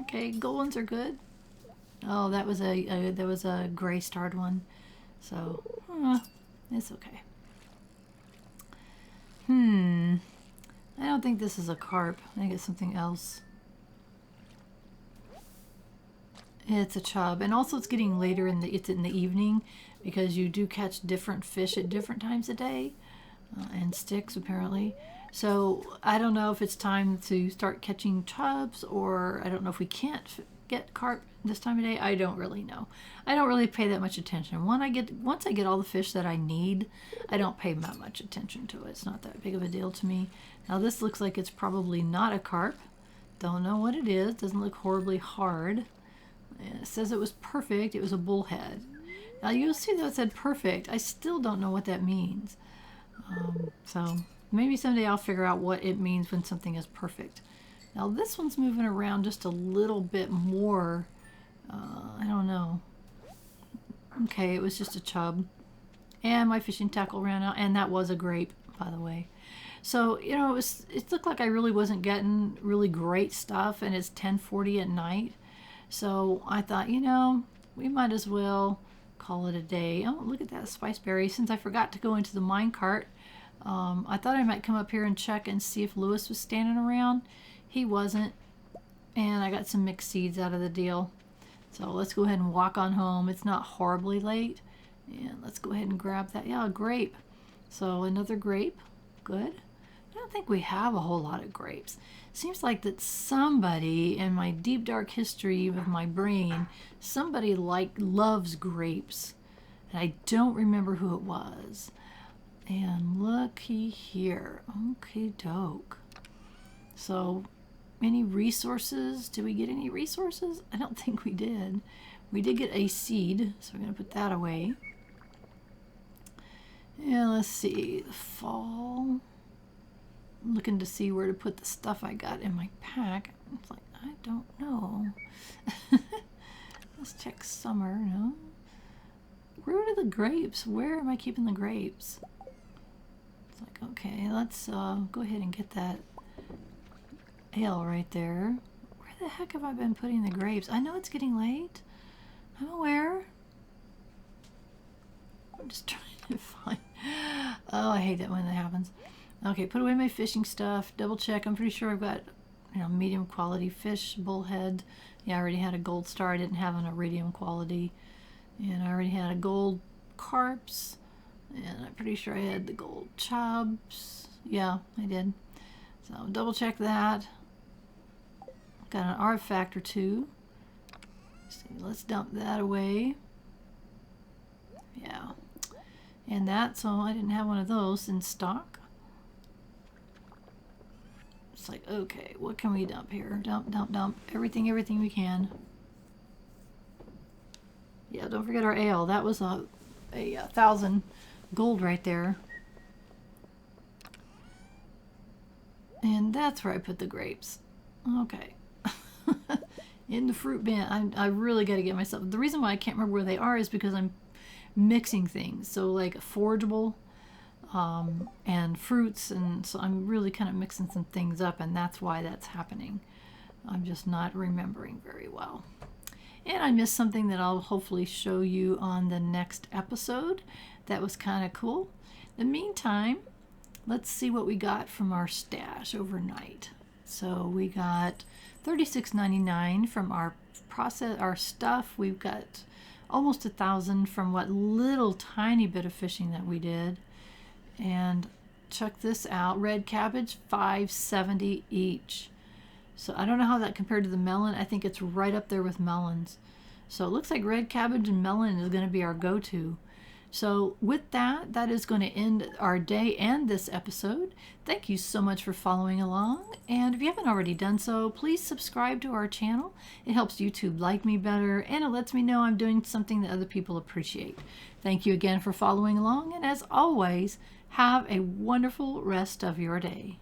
Okay, gold ones are good. Oh, that was a gray starred one. So it's okay. I don't think this is a carp. I think it's something else. It's a chub, and also it's getting later it's in the evening because you do catch different fish at different times of day and sticks apparently. So I don't know if it's time to start catching chubs, or I don't know if we can't get carp this time of day. I don't really know. I don't really pay that much attention. Once I get all the fish that I need, I don't pay that much attention to it. It's not that big of a deal to me. Now this looks like it's probably not a carp. Don't know what it is. Doesn't look horribly hard. And it says it was perfect. It was a bullhead. Now you'll see that it said perfect. I still don't know what that means. So maybe someday I'll figure out what it means when something is perfect. Now this one's moving around just a little bit more. I don't know. Okay, it was just a chub. And my fishing tackle ran out. And that was a grape, by the way. So, you know, it looked like I really wasn't getting really great stuff. And it's 10:40 at night. So I thought, you know, we might as well call it a day. Oh, look at that spiceberry. Since I forgot to go into the mine cart, I thought I might come up here and check and see if Lewis was standing around. He wasn't. And I got some mixed seeds out of the deal. So let's go ahead and walk on home. It's not horribly late. And let's go ahead and grab that. Yeah, a grape. So another grape. Good. I don't think we have a whole lot of grapes. Seems like that somebody in my deep dark history of my brain, somebody loves grapes. And I don't remember who it was. And looky here. Okay, doke. So any resources? Did we get any resources? I don't think we did. We did get a seed, so we're going to put that away. And let's see, the fall. I'm looking to see where to put the stuff I got in my pack. It's like, I don't know. Let's check summer, no? Where are the grapes? Where am I keeping the grapes? It's like, okay, let's go ahead and get that ale right there. Where the heck have I been putting the grapes? I know it's getting late. I'm aware. I'm just trying to find. Oh, I hate that when that happens. Okay, put away my fishing stuff. Double check. I'm pretty sure I've got, you know, medium quality fish, bullhead. Yeah, I already had a gold star. I didn't have an iridium quality. And I already had a gold carps. And I'm pretty sure I had the gold chubs. Yeah, I did. So double check that. Got an artifact or two. Let's dump that away. Yeah. And that, so I didn't have one of those in stock. It's like, okay, what can we dump here? Dump, dump, dump. Everything we can. Yeah, don't forget our ale. That was a 1,000 gold right there. And that's where I put the grapes. Okay. In the fruit bin. I really got to get myself. The reason why I can't remember where they are is because I'm mixing things. So like forageable and fruits. And so I'm really kind of mixing some things up. And that's why that's happening. I'm just not remembering very well. And I missed something that I'll hopefully show you on the next episode. That was kind of cool. In the meantime, let's see what we got from our stash overnight. So we got $36.99 from our stuff. We've got almost 1,000 from what little tiny bit of fishing that we did. And check this out. Red cabbage, $5.70 each. So I don't know how that compared to the melon. I think it's right up there with melons. So it looks like red cabbage and melon is going to be our go-to. So with that, that is going to end our day and this episode. Thank you so much for following along. And if you haven't already done so, please subscribe to our channel. It helps YouTube like me better, and it lets me know I'm doing something that other people appreciate. Thank you again for following along, and as always, have a wonderful rest of your day.